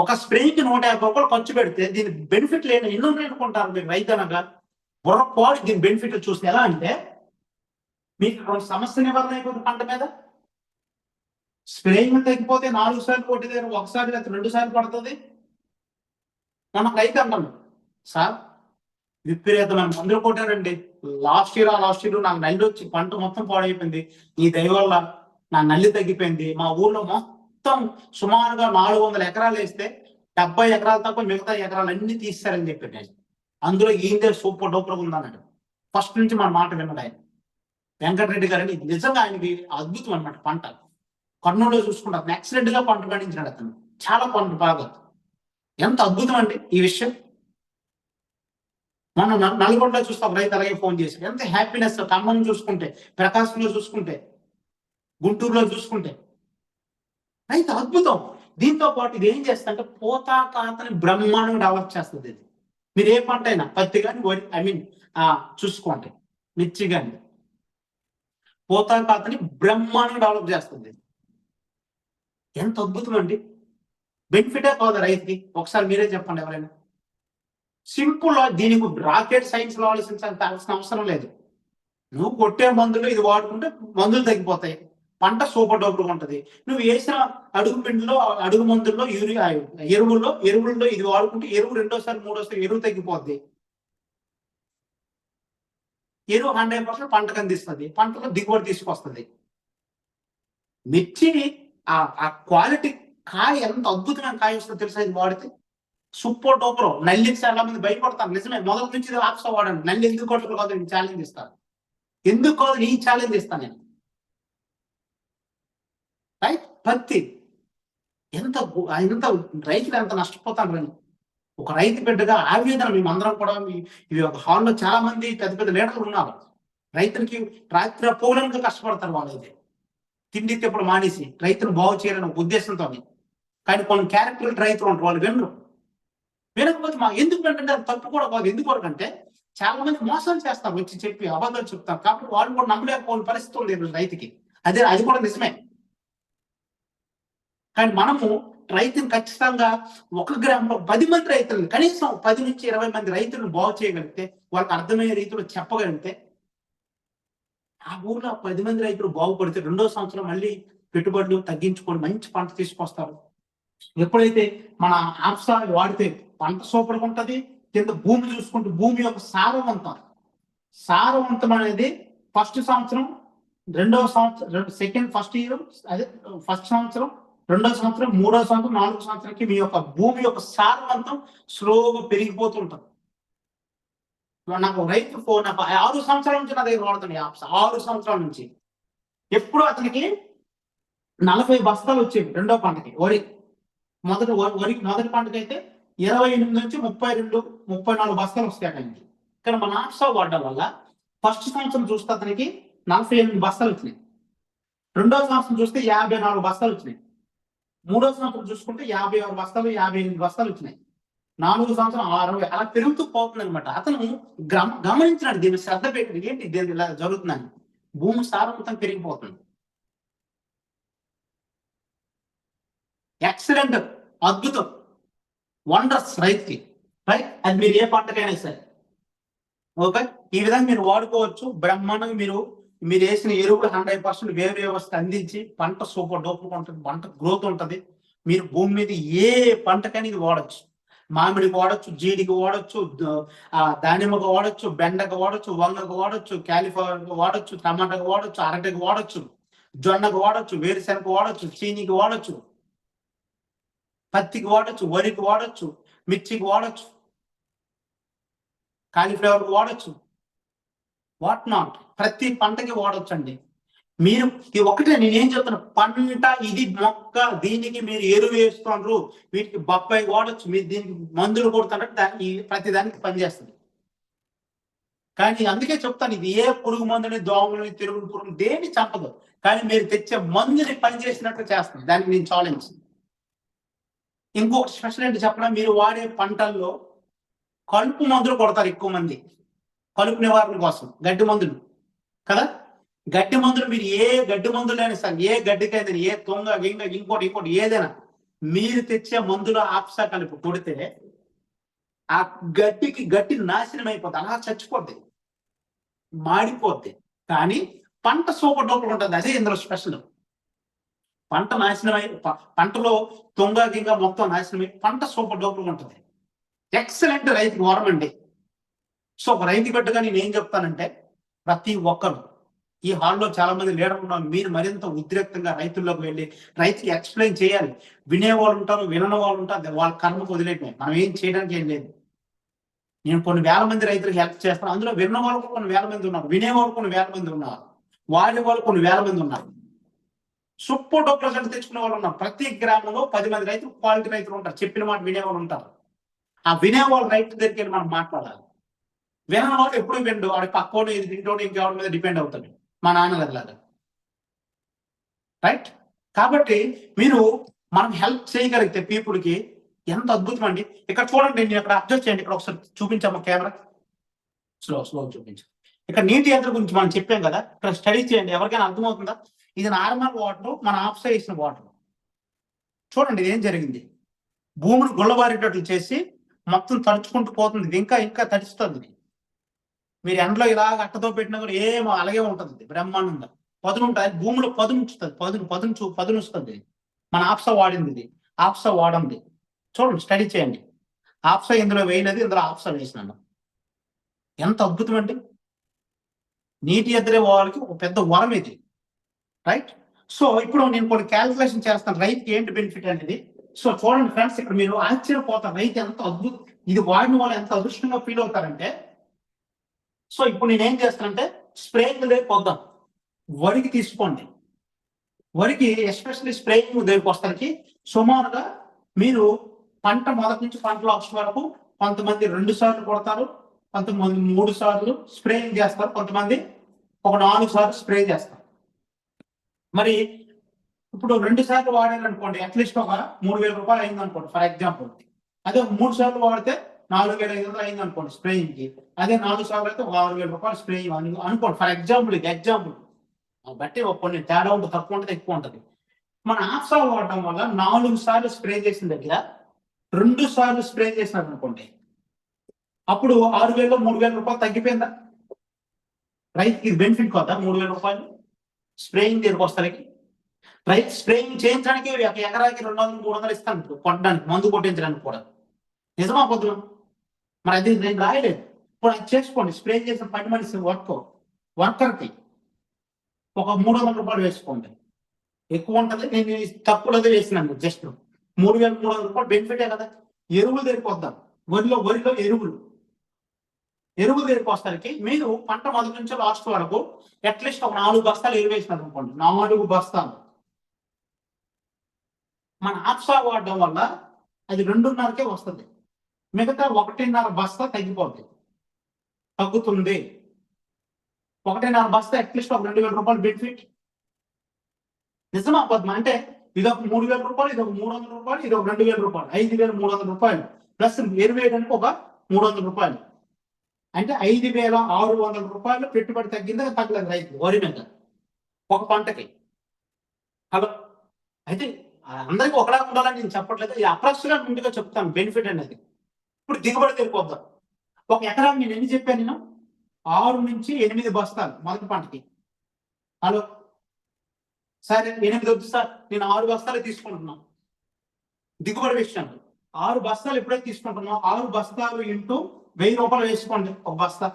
ఒక స్ప్రేయింగ్ కి 150 రూపాయలు ఖర్చు పెడితే దీని బెనిఫిట్ లేని ఎన్నో అనుకుంటారు మీరు రైతు అనగా. బుర్రపాడు దీని బెనిఫిట్ చూస్తే ఎలా అంటే, మీకు సమస్య నివారణ అయిపోతుంది పంట మీద. స్ప్రేయింగ్ తగ్గిపోతే 4 సార్లు కొట్టి దగ్గర 1 సారి లేదా 2 సార్లు పడుతుంది. మనం రైతు అన్నాను, సార్ విపరీతమైన మందులు కొట్టారండి, లాస్ట్ ఇయర్ నాకు నల్లి వచ్చి పంట మొత్తం పాడైపోయింది, ఈ దయ వల్ల నా నల్లి తగ్గిపోయింది. మా ఊర్లో మొత్తం సుమారుగా 400 ఎకరాలు వేస్తే 70 ఎకరాలు తప్ప మిగతా ఎకరాలు అన్ని తీస్తారని చెప్పి నేను. అందులో ఈందే సూపర్ డూపర్ ఉందన్నాడు. ఫస్ట్ నుంచి మన మాట విన్నాడు ఆయన, వెంకటరెడ్డి గారని. నిజంగా ఆయనకి అద్భుతం అనమాట. పంట కర్నూలులో చూసుకుంటారు, ఎక్సలెంట్ గా పంట పండించినాడు అతను. చాలా పంట బాగా, ఎంత అద్భుతం అండి ఈ విషయం. మనం నల్గొండలో చూస్తాం, రైతు అలాగే ఫోన్ చేసి ఎంత హ్యాపీనెస్. ఖమ్మం చూసుకుంటే, ప్రకాశంలో చూసుకుంటే, గుంటూరులో చూసుకుంటే రైతు అద్భుతం. దీంతో పాటు ఇది ఏం చేస్తుందంటే పోతాకాతని బ్రహ్మాండంగా డెవలప్ చేస్తుంది. ఇది మీరు ఏ పంట అయినా, పత్తి కానీ, వరి చూసుకోండి, మిర్చి కానీ, పోతాకాతని బ్రహ్మాండంగా డెవలప్ చేస్తుంది. ఎంత అద్భుతం అండి. బెనిఫిటే కాదు రైతుకి. ఒకసారి మీరే చెప్పండి ఎవరైనా. సింపుల్, దీనికి రాకెట్ సైన్స్ లో ఆలోచించాల్సిన అవసరం లేదు. నువ్వు కొట్టే మందులు ఇది వాడుకుంటే మందులు తగ్గిపోతాయి, పంట సూపర్ డూపర్ ఉంటుంది. నువ్వు వేసిన అడుగు పిండిలో, అడుగు మందుల్లో, ఎరువుల్లో ఇది వాడుకుంటే ఎరువు 2సారి 3సారి ఎరువు తగ్గిపోద్ది. ఎరువు 100% పంటకు అందిస్తుంది, పంటలో దిగుబడి తీసుకొస్తుంది. మిర్చి ఆ క్వాలిటీ కాయ ఎంత అద్భుతమైన కాయ వస్తుందో తెలుసా ఇది వాడితే. Super duper. నల్లికి చాలా మంది భయపడతారు, నిజమే. మొదటి నుంచి ఆప్సా వాడండి. నల్లి ఎందుకు కొట్టరు కాదు, నేను ఛాలెంజ్ ఇస్తాను. ఎందుకు కాదు, నీ ఛాలెంజ్ ఇస్తాను నేను. రైట్? పత్తి ఎంత రైతులు ఎంత నష్టపోతారు. ఒక రైతు బిడ్డగా ఆవేదన మేమందరం కూడా ఈ ఒక హాల్లో చాలా మంది పెద్ద పెద్ద లీడర్లు ఉన్నారు. రైతులకి రాత్రి పౌరులకు కష్టపడతారు వాళ్ళైతే, తిండి తిప్పుడు మానేసి రైతును బాగు చేయాలని ఒక ఉద్దేశంతో. కానీ కొన్ని క్యారెక్టర్ రైతులు ఉంటారు, వాళ్ళు వినకపోతే మా ఎందుకు ఏంటంటే అది తప్పు కూడా కాదు. ఎందుకు అంటే చాలా మంది మోసం చేస్తారు, వచ్చి చెప్పి అబద్ధాలు చెప్తారు. కాబట్టి వాళ్ళు కూడా నమ్మలేకపోయిన పరిస్థితి ఉంది రైతుకి. అది కూడా నిజమే. కానీ మనము రైతుని ఖచ్చితంగా ఒక గ్రామంలో 10 మంది రైతులను, కనీసం 10 నుంచి 20 మంది రైతులను బాగు చేయగలిగితే, వాళ్ళకి అర్థమయ్యే రీతిలో చెప్పగలిగితే, ఆ ఊర్లో 10 మంది రైతులు బాగుపడితే రెండో సంవత్సరం మళ్ళీ పెట్టుబడులు తగ్గించుకొని మంచి పంట తీసుకొస్తారు. ఎప్పుడైతే మన ఆప్సా వాడితే పంట సూపర్గా ఉంటుంది. కింద భూమి చూసుకుంటే భూమి యొక్క సారవంతం అనేది ఫస్ట్ సంవత్సరం, రెండవ సంవత్సరం, ఫస్ట్ ఇయర్, అదే ఫస్ట్ సంవత్సరం, రెండో సంవత్సరం, మూడో సంవత్సరం, నాలుగో సంవత్సరానికి మీ యొక్క భూమి యొక్క సారవంతం స్లోగా పెరిగిపోతుంటుంది. నాకు రైతు నాకు 6 సంవత్సరాల నుంచి నా దగ్గర వాడుతుంది యాప్స్. 6 సంవత్సరాల నుంచి ఎప్పుడు అతనికి 40 బస్తాలు వచ్చేవి. రెండో పంటకి మొదటి పంటకి అయితే 28 నుంచి 32-34 బస్తాలు వస్తాయి అతనికి. కానీ మన ఆప్సా వాడడం వల్ల ఫస్ట్ సంవత్సరం చూస్తే అతనికి 48 బస్తాలు వచ్చినాయి. రెండో సంవత్సరం చూస్తే 54 బస్తాలు వచ్చినాయి. మూడో సంవత్సరం చూసుకుంటే 56 బస్తాలు, 58 బస్తాలు వచ్చినాయి. నాలుగో సంవత్సరం 60, అలా పెరుగుతూ పోతుంది అనమాట. అతను గమనించినాడు, దీన్ని శ్రద్ధ పెట్టి ఏంటి దీన్ని ఇలా జరుగుతుందని. భూమి సారవంతం పెరిగిపోతుంది. ఎక్సలెంట్, అద్భుతం, వండర్స్ రైతుకి. రైట్, అది మీరు ఏ పంటకైనా సరే. ఓకే, ఈ విధంగా మీరు వాడుకోవచ్చు. బ్రహ్మాండంగా మీరు వేసిన ఎరువులు 100% వేరు వ్యవస్థ అందించి పంట సూపర్ డూపర్ ఉంటుంది, పంట గ్రోత్ ఉంటుంది. మీరు భూమి మీద ఏ పంటకైనా ఇది వాడచ్చు. మామిడికి వాడచ్చు, జీడికి వాడచ్చు, దానిమ్మకు వాడచ్చు, బెండకు వాడచ్చు, వంగకు వాడచ్చు, క్యాలిఫ్లవర్కి వాడచ్చు, టమాటాకు వాడచ్చు, అరటికి వాడచ్చు, జొన్నకు వాడచ్చు, వేరుశెనగకు వాడచ్చు, చీనికి వాడచ్చు, పత్తికి వాడచ్చు, వరికి వాడచ్చు, మిర్చికి వాడచ్చు, కాలీఫ్లవర్కి వాడచ్చు, వాట్ నాట్, ప్రతి పంటకి వాడచ్చు అండి. మీరు ఒకటే నేనేం చెప్తున్నా, పంట ఇది మొక్క, దీనికి మీరు ఎరువు వేస్తున్నారు, వీటికి బొప్పాయి వాడచ్చు, మీరు దీనికి మందులు కొడుతున్నట్టు ప్రతి దానికి పనిచేస్తుంది. కానీ అందుకే చెప్తాను, ఇది ఏ పురుగు మందుని, దోమలని, తిరుగుడు పురుగు దేని చంపదు. కానీ మీరు తెచ్చే మందుని పనిచేసినట్టు చేస్తుంది. దానికి నేను ఛాలెంజ్. ఇంకొకటి స్పెషల్ ఏంటి చెప్పడం, మీరు వాడే పంటల్లో కలుపు మందులు కొడతారు ఎక్కువ మంది, కలుపు నివారణ కోసం గడ్డి మందులు కదా. గడ్డి మందులు మీరు ఏ గడ్డి మందులైనా సరే, ఏ గడ్డికైనా, ఏ తొంగ గింగ ఇంకోటి ఏదైనా మీరు తెచ్చే మందులు ఆప్సా కలిపి కొడితే ఆ గడ్డి నాశనం అయిపోద్ది, అలా చచ్చిపోద్ది, మాడిపోద్ది. కానీ పంట సూపర్ డూపర్ ఉంటుంది. అదే ఇందులో స్పెషల్. పంట నాశనమై, పంటలో తొంగ గింగ మొత్తం నాశనమై పంట సూపర్ డూపర్ ఉంటుంది. ఎక్సలెంట్, రైతుకి వరం అండి. సో ఒక రైతు బిడ్డగా నేను ఏం చెప్తానంటే, ప్రతి ఒక్కరు ఈ హాల్లో చాలా మంది లీడర్లు ఉన్నారు, మీరు మరింత ఉద్రిక్తంగా రైతుల్లోకి వెళ్ళి రైతుకి ఎక్స్ప్లెయిన్ చేయాలి. వినేవాళ్ళు ఉంటారు, వినని వాళ్ళు ఉంటారు, వాళ్ళ కర్మకు వదిలేయటమే, మనం ఏం చేయడానికి ఏం లేదు. నేను కొన్ని వేల మంది రైతులకు హెల్ప్ చేస్తాను. అందులో విన్న వాళ్ళు కొన్ని వేల మంది ఉన్నారు, వినేవాళ్ళు కొన్ని వేల మంది ఉన్నారు, వాడే వాళ్ళు కొన్ని వేల మంది ఉన్నారు, సూపర్ డూపర్ రిజల్ట్ తెచ్చుకునే వాళ్ళు ఉన్నారు. ప్రతి గ్రామంలో 10 మంది రైతులు, క్వాలిటీ రైతులు ఉంటారు, చెప్పిన మాట వినేవాళ్ళు ఉంటారు. ఆ వినేవాళ్ళు రైతు దగ్గరికి మనం మాట్లాడాలి. వినని వాళ్ళు ఎప్పుడు విండు, వాడి పక్కోడు ఇది తింటోడు ఇంకెవరి మీద డిపెండ్ అవుతాడు, మా నాన్నగారిలాగా. రైట్, కాబట్టి మనం హెల్ప్ చేయగలిగితే పీపుల్కి ఎంత అద్భుతం అండి. ఇక్కడ చూడండి, నేను ఇక్కడ అబ్జర్వ్ చేయండి, ఇక్కడ ఒకసారి చూపించాము కెమెరా, స్లో చూపించాం. ఇక్కడ నీటి యంత్రం గురించి మనం చెప్పాం కదా, ఇక్కడ స్టడీ చేయండి, ఎవరికైనా అర్థమవుతుందా? ఇది నార్మల్ వాటర్, మన ఆప్సా వేసిన వాటర్. చూడండి ఇది ఏం జరిగింది, భూమిని గుల్లబారేటట్లు చేసి మొత్తం తడుచుకుంటూ పోతుంది. ఇది ఇంకా తడుస్తుంది. మీరు ఎండలో ఇలాగ అట్టతో పెట్టినా కూడా ఏమో అలాగే ఉంటుంది, బ్రహ్మాండంగా పదును ఉంటుంది. భూమిలో పదును వస్తుంది. మన ఆప్సా వాడింది, ఇది ఆప్సా వాడంది. చూడండి, స్టడీ చేయండి. ఆప్సా ఇందులో వేయలేదు, ఇందులో ఆప్సా వేసినాను. ఎంత అద్భుతం అండి. నీటి ఎద్దరే వాళ్ళకి ఒక పెద్ద వరం ఇది. రైట్, సో ఇప్పుడు నేను కొన్ని క్యాల్కులేషన్ చేస్తాను, రైతుకి ఏంటి బెనిఫిట్ అనేది. సో చూడండి ఫ్రెండ్స్, ఇక్కడ మీరు ఆశ్చర్యపోతారు, రైతు ఎంత అద్భుతం, ఇది వాడిన వాళ్ళు ఎంత అదృష్టంగా ఫీల్ అవుతారంటే. సో ఇప్పుడు నేనేం చేస్తానంటే, స్ప్రేయింగ్ దగ్గరికి వద్దాం. వరికి తీసుకోండి. వరికి ఎస్పెషల్లీ స్ప్రేయింగ్ దగ్గరికి వస్తానికి సుమారుగా మీరు పంట మొదటి నుంచి పంట లాస్ట్ వరకు కొంతమంది 2 సార్లు కొడతారు, కొంతమంది 3 సార్లు స్ప్రేయింగ్ చేస్తారు, కొంతమంది ఒక 4 సార్లు స్ప్రే చేస్తారు. మరి ఇప్పుడు 2 సార్లు వాడారు అనుకోండి, అట్లీస్ట్ ఒక 3,000 రూపాయలు అయింది అనుకోండి ఫర్ ఎగ్జాంపుల్. అదే 3 సార్లు వాడితే 4,500 అయింది అనుకోండి స్ప్రేయింగ్ కి. అదే 4 సార్లు అయితే 6,000 రూపాయలు స్ప్రేయింగ్ అనుకోండి ఫర్ ఎగ్జాంపుల్. ఇది ఎగ్జాంపుల్ బట్టి కొన్ని తేడా ఉంటుంది, తక్కువ ఉంటుంది, ఎక్కువ ఉంటుంది. మన ఆఫ్సా వాడటం వల్ల 4 సార్లు స్ప్రే చేసిన దగ్గర 2 సార్లు స్ప్రే చేసినారు అనుకోండి, అప్పుడు 6,000లో 3,000 రూపాయలు తగ్గిపోయిందా? రైతుకి ఇది బెనిఫిట్ కదా 3,000 రూపాయలు స్ప్రేయింగ్ దగ్గరకు వస్తానికి. రైతు స్ప్రేయింగ్ చేయించడానికి ఒక ఎకరాకి 200-300 ఇస్తాను కొట్టడానికి, మందు కొట్టించడానికి కూడా. నిజమా పొద్దున? మరి అది నేను రాయలేదు. ఇప్పుడు అది చేసుకోండి. స్ప్రే చేసిన పని మనిషి వర్కర్కి ఒక 300 రూపాయలు వేసుకోండి. ఎక్కువ ఉంటుంది, నేను తక్కువలో వేసినాను. జస్ట్ 3,300 రూపాయలు బెనిఫిటే కదా. ఎరువులు దగ్గరికి వద్దాం. వరిలో ఎరువులు దగ్గరికి వస్తానికి మీరు పంట మొదటి నుంచి లాస్ట్ వరకు అట్లీస్ట్ ఒక 4 బస్తాలు ఎరువు వేసినారు అనుకోండి. 4 బస్తాలు మన ఆప్సా వాడడం వల్ల అది 2.5కే వస్తుంది. మిగతా 1.5 బస్తా తగ్గుతుంది. 1.5 బస్తా అట్లీస్ట్ ఒక 2,000 రూపాయలు బెనిఫిట్. నిజమా అబద్ధమా? అంటే ఇదొక 3,000 రూపాయలు, ఇదొక 300 రూపాయలు, ఇదొక 2,000 రూపాయలు, 5,300 రూపాయలు ప్లస్ ఎరువు వేయడానికి ఒక 300 రూపాయలు. అంటే 5,600 రూపాయలు పెట్టుబడి తగ్గలేదు రైతు వరి మీద ఒక పంటకి. హలో, అయితే అందరికీ ఒకలా ఉండాలని నేను చెప్పట్లేదు, అప్రాక్సిమేట్ ముందుగా చెప్తాను బెనిఫిట్ అనేది. ఇప్పుడు దిగుబడి తెలిపోద్దాం. ఒక ఎకరాకి నేను ఎన్ని చెప్పాను? నేను 6 నుంచి 8 బస్తాలు మొదటి పంటకి. హలో, సరే 8 వద్దు సార్, నేను 6 బస్తాలు తీసుకుంటున్నాను. దిగుబడి విషయంలో 6 బస్తాలు ఎప్పుడైతే తీసుకుంటున్నాం, 6 బస్తాలు ఇంటూ 1,000 రూపాయలు వేసుకోండి ఒక బస్తా.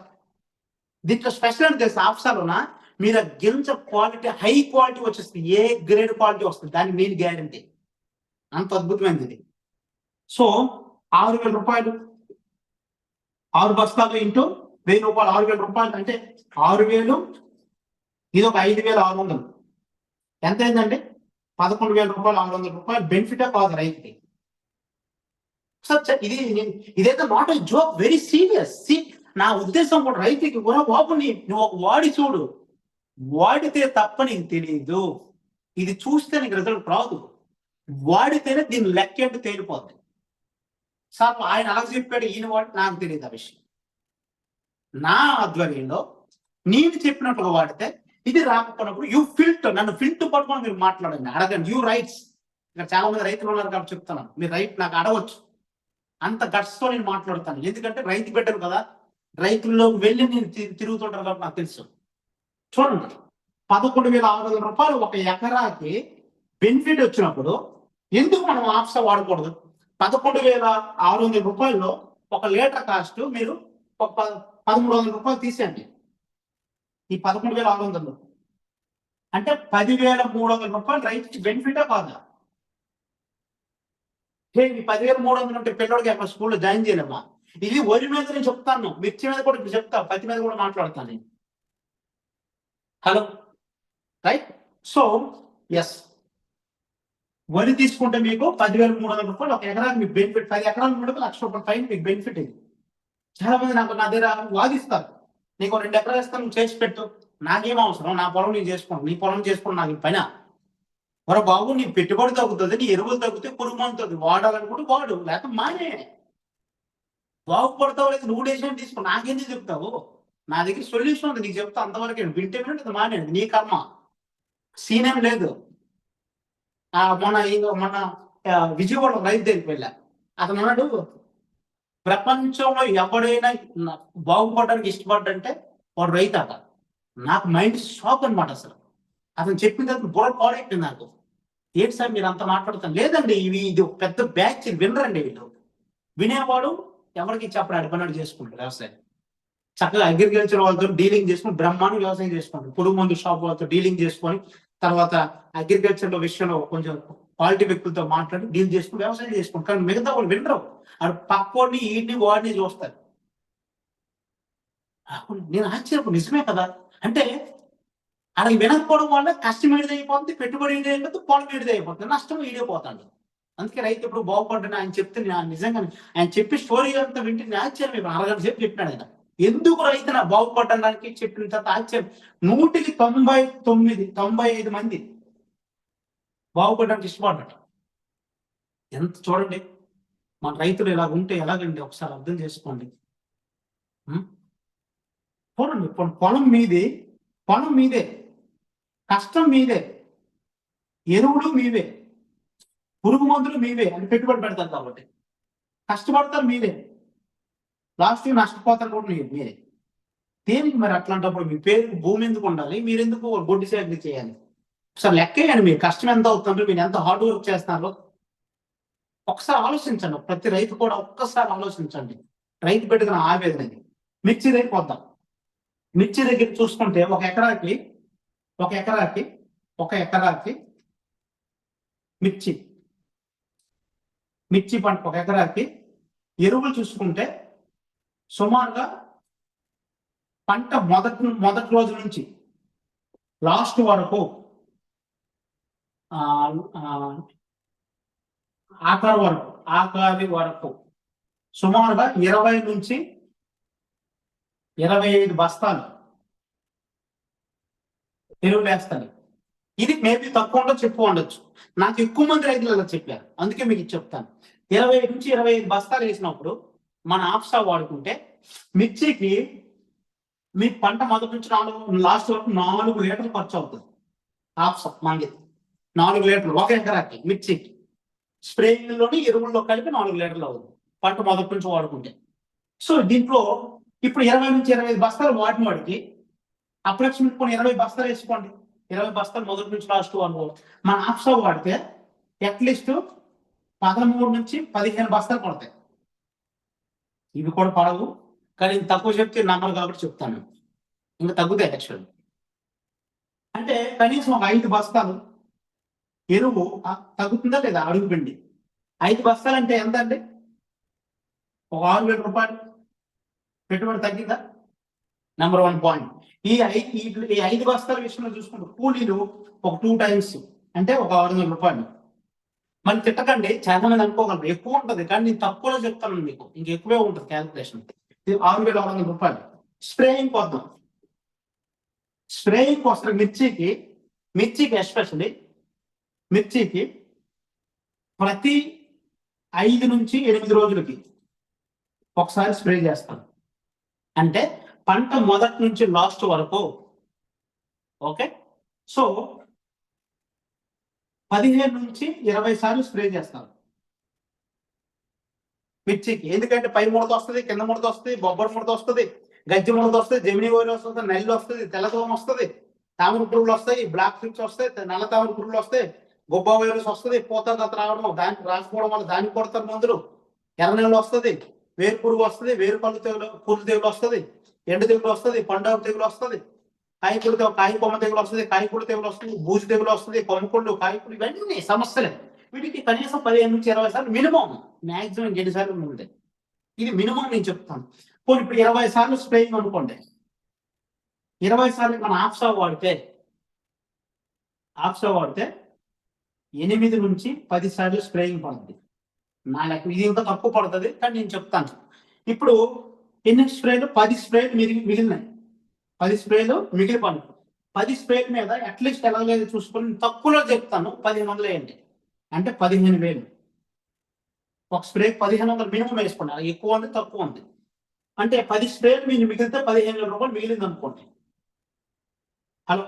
దీంట్లో స్పెషల్ అంటే తెలుసు, ఆఫ్సాలోనా మీరు గింజ క్వాలిటీ హై క్వాలిటీ వచ్చేస్తుంది, ఏ గ్రేడ్ క్వాలిటీ వస్తుంది, దానికి నేను గ్యారంటీ. అంత అద్భుతమైనది ఇది. సో 6,000 రూపాయలు 6 బస్తాలు ఇంటూ 1,000 రూపాయలు, 6,000 రూపాయలు అంటే 6,000, ఇది ఒక 5,600. ఎంత అయిందండి? 11,000 రూపాయలు, 600 రూపాయలు బెనిఫిటే కాదు రైతుకి. ఇదైతే not a joke, very serious. నా ఉద్దేశం కూడా రైతుకి కూడా బాబు నువ్వు ఒక వాడి చూడు, వాడితే తప్ప నీకు తెలియదు, ఇది చూస్తే నీకు రిజల్ట్ రాదు. వాడితేనే దీని లెక్క ఏంటో తేలిపోద్ది. సార్ ఆయన అలా చెప్పాడు, ఈయన వాడు నాకు తెలియదు ఆ విషయం. నా ఆధ్వర్యంలో నేను చెప్పినట్టుగా వాడితే ఇది రాకపోయినప్పుడు నన్ను ఫిల్టర్ పట్టుకొని మీరు మాట్లాడండి, అడగండి. You rights. ఇక్కడ చాలా మంది రైతులు ఉన్నారు కాబట్టి చెప్తున్నాను, మీరు రైట్ నాకు అడగవచ్చు. అంత గట్స్ తో నేను మాట్లాడతాను, ఎందుకంటే రైతు బిడ్డను కదా, రైతుల్లోకి వెళ్ళి నేను తిరుగుతుంటాను కాబట్టి నాకు తెలుసు. చూడండి, 11,600 రూపాయలు ఒక ఎకరాకి బెనిఫిట్ వచ్చినప్పుడు ఎందుకు మనం ఆప్సా వాడకూడదు? 11,600 రూపాయల్లో 1 లీటర్ కాస్ట్ మీరు ఒక 1,300 రూపాయలు తీసేయండి. ఈ 11,600 అంటే 10,300 రూపాయలు రైతుకి బెనిఫిటే కాదా? ఈ 10,300 అంటే పిల్లడికి అక్కడ స్కూల్లో జాయిన్ చేయలేమా? ఇది వరి మీద నేను చెప్తాను, మిర్చి మీద కూడా చెప్తా, పత్తి మీద కూడా మాట్లాడతాను నేను. Hello, right. సో ఎస్, వరి తీసుకుంటే మీకు 10,300 రూపాయలు ఒక ఎకరానికి మీకు బెనిఫిట్. 10 ఎకరాలు 1,00,000 రూపాయలు పైన మీకు బెనిఫిట్ ఇది. చాలా మంది నా దగ్గర వాదిస్తారు, నీకు 2 ఎకరాలు ఇస్తాను, నువ్వు చేసి పెట్టు. నాకేం అవసరం, నా పొలం నేను చేసుకోండి, నీ పొలం చేసుకోండి, నాకు పైన. మరో బాబు నీ పెట్టుబడి తగ్గుతుంది, నీ ఎరువులు తగ్గితే పురుగు మందుతుంది, వాడాలనుకుంటే వాడు, లేకపోతే మానే. బాగుపడతావు లేదు, నువ్వు డెసిషన్ తీసుకో, నాకేందుకు చెప్తావు? నా దగ్గర సొల్యూషన్ ఉంది, నీకు చెప్తా. అంతవరకే వింటే వినండి, మానేది నీ కర్మ, సీన్ ఏం లేదు. మన విజయవాడ రైతు దగ్గరికి వెళ్ళా, అతను అన్నాడు, ప్రపంచంలో ఎవడైనా బాగుపడడానికి ఇష్టపడ్డంటే వాడు రైతు అట. నాకు మైండ్ షాక్ అనమాట అసలు. అతను చెప్పిన తర్వాత బుర్ర పాడైపోయింది నాకు. ఏంటి సార్ మీరు అంత మాట్లాడుతాను? లేదండి, ఇది ఒక పెద్ద బ్యాచ్, వినరండి వీళ్ళు. వినేవాడు ఎవరికి చెప్పడు, అడిపన్నాడు చేసుకుంటాడు వ్యవసాయం. చక్కగా అగ్రికల్చర్ వాళ్ళతో డీలింగ్ చేసుకుని బ్రహ్మాండ వ్యవసాయం చేసుకుంటాడు. పురుగు మందు షాప్ వాళ్ళతో డీలింగ్ చేసుకొని, తర్వాత అగ్రికల్చర్ లో విషయంలో కొంచెం క్వాలిటీ వ్యక్తులతో మాట్లాడి డీల్ చేసుకుని వ్యవసాయం చేసుకుంటారు. కానీ మిగతా వాళ్ళు వినరు, అది పక్కోడిని వీడిని వాడిని చూస్తారు. నేను ఆశ్చర్యపు, నిజమే కదా. అంటే అది వినకపోవడం వల్ల కష్టం ఏడిది అయిపోతుంది, పెట్టుబడి ఏడిది అయిపోతుంది, పొలం ఏడిది అయిపోతుంది, నష్టం ఈడిపోతాడు. అందుకే రైతు ఇప్పుడు బాగుపడ్డాను ఆయన చెప్తే నిజంగా ఆయన చెప్పి స్టోరీ అంతా వింటే నేను ఆశ్చర్యం, అరగంట సేపు చెప్పినాడు ఆయన ఎందుకు రైతు నా బాగుపడడానికి చెప్పిన తర్వాత ఆశ్చర్యం. 100కి 95 మంది బాగుపడడానికి ఇష్టపడ్డాడు. ఎంత చూడండి మన రైతులు ఇలా ఉంటే ఎలాగండి ఒకసారి అర్థం చేసుకోండి. చూడండి పొలం మీదే, కష్టం మీదే, ఎరువులు మీవే, పురుగు మందులు మీవే అని పెట్టుబడి పెడతారు కాబట్టి కష్టపడతారు మీరే, లాస్ట్ నష్టపోతారు కూడా మీరే. దేనికి మరి అట్లాంటప్పుడు మీ పేరు భూమి ఎందుకు ఉండాలి, మీరు ఎందుకు బొడ్డు సేకరణ చేయాలి? ఒకసారి లెక్కేయండి, మీరు కష్టం ఎంత అవుతుందో, మీరు ఎంత హార్డ్ వర్క్ చేస్తున్నారో ఒకసారి ఆలోచించండి. ప్రతి రైతు కూడా ఒక్కసారి ఆలోచించండి. రైతు పెట్టుకున్న ఆవేదనది. మిర్చి దగ్గరికి వద్దాం. మిర్చి దగ్గర చూసుకుంటే ఒక ఎకరాకి మిర్చి పంట ఒక ఎకరాకి ఎరువులు చూసుకుంటే సుమారుగా పంట మొదటి రోజు నుంచి లాస్ట్ వరకు ఆఖరి వరకు సుమారుగా 20 నుంచి 25 బస్తాలు ఎరువులు వేస్తాను. ఇది మేబీ తక్కువ ఉండొచ్చు, ఎక్కువ ఉండొచ్చు. నాకు ఎక్కువ మంది రైతులు అలా చెప్పారు, అందుకే మీకు చెప్తాను. 20 నుంచి 25 బస్తాలు వేసినప్పుడు మన ఆప్సా వాడుకుంటే మిర్చికి మీ పంట మొదటి నుంచి లాస్ట్ వరకు 4 లీటర్లు ఖర్చు అవుతుంది. ఆప్సా మనకి 4 లీటర్లు ఒక ఎకరాకి మిర్చికి. స్ప్రేయింగ్లోని ఎరువుల్లో కలిపి 4 లీటర్లు అవుతుంది పంట మొదటి నుంచి వాడుకుంటే. సో దీంట్లో ఇప్పుడు 20 నుంచి 25 బస్తాలు వాడిన వాడికి అప్రాక్సిమేట్ 20 బస్తాలు వేసుకోండి. 20 బస్తాలు మొదటి నుంచి లాస్ట్ వరకు మన ఆప్సా వాడితే అట్లీస్ట్ 13 నుంచి 15 బస్తాలు పడతాయి. ఇవి కూడా పడవు, కానీ తక్కువ చెప్తే నమ్మరు కాబట్టి చెప్తాను. ఇంకా తగ్గుతాయి యాక్చువల్. అంటే కనీసం ఒక 5 బస్తాలు ఎరువు తగ్గుతుందా లేదా అడుగు పిండి. 5 బస్తాలు అంటే ఎంత అండి? ఒక 6,000 రూపాయలు పెట్టుబడి తగ్గిందా? Number 1 point. ఈ 5 బస్తాల విషయంలో చూసుకుంటే కూలీలు ఒక 2 times అంటే ఒక 600 రూపాయలు. మరి తిట్టకండి, చాలా మంది అనుకోగలరు ఎక్కువ ఉంటుంది, కానీ నేను తక్కువలో చెప్తాను మీకు, ఇంకెక్కువే ఉంటుంది క్యాలిక్యులేషన్. 6,600 రూపాయలు. స్ప్రేయింగ్ వద్దాం. స్ప్రేయింగ్ వస్తారు మిర్చికి ఎస్పెషల్లీ మిర్చికి ప్రతి 5 నుంచి 8 రోజులకి ఒకసారి స్ప్రే చేస్తాను. అంటే పంట మొదటి నుంచి లాస్ట్ వరకు. ఓకే, సో 15 నుంచి 20 సార్లు స్ప్రే చేస్తాను మిర్చికి. ఎందుకంటే పై ముడత వస్తుంది, కింద ముడత వస్తుంది, బొబ్బర్ ముడత వస్తుంది, గజ్జి ముడత వస్తుంది, జమినీ వైర్ వస్తుంది, నల్లి వస్తుంది, తెల్లదోమ వస్తుంది, తామర పురుగులు వస్తాయి, బ్లాక్ ఫిక్స్ వస్తాయి, నల్ల తామర పురుగులు వస్తాయి, గొబ్బ వైరస్ వస్తుంది, పూత రావడం, దానికి రాసుకోవడం వల్ల దానికి కొడతారు మందులు, ఎర్రనెల్లు వస్తుంది, వేరు పురుగు వస్తుంది, వేరు పళ్ళు తెగులు వస్తుంది, ఎండు తెగులు వస్తుంది, పండుగ తెగులు వస్తుంది, కాయ కొమ్మ తెగులు వస్తుంది, కాయకూడ తెగులు వస్తుంది, బూజు తెగులు వస్తుంది, కొమ్మకుళ్ళు, కాయకుళ్ళు, ఇవన్నీ సమస్యలే. వీటికి కనీసం 15 నుంచి 20 సార్లు మినిమం, మాక్సిమం 7 సార్లు ఉంటాయి. ఇది మినిమం నేను చెప్తాను. పోనీ ఇప్పుడు 20 సార్లు స్ప్రేయింగ్ అనుకోండి. 20 సార్లు మన ఆప్సా వాడితే 8 నుంచి 10 సార్లు స్ప్రేయింగ్ పడుతుంది. నా లెక్క ఇది ఇంకా తక్కువ పడుతుంది, కానీ నేను చెప్తాను. ఇప్పుడు ఎన్ని స్ప్రేలు? 10 స్ప్రేలు మిగిలినాయి. 10 స్ప్రేలు మిగిలిపోయి 10 స్ప్రేల మీద అట్లీస్ట్ ఎలాగైతే చూసుకొని తక్కువలో చెప్తాను 1500 వేయండి. అంటే 15,000. ఒక స్ప్రే 1500 మినిమం వేసుకోండి. అది ఎక్కువ ఉంది, తక్కువ ఉంది. అంటే 10 స్ప్రేలు మీరు మిగిలితే 15,000 రూపాయలు మిగిలింది అనుకోండి. హలో,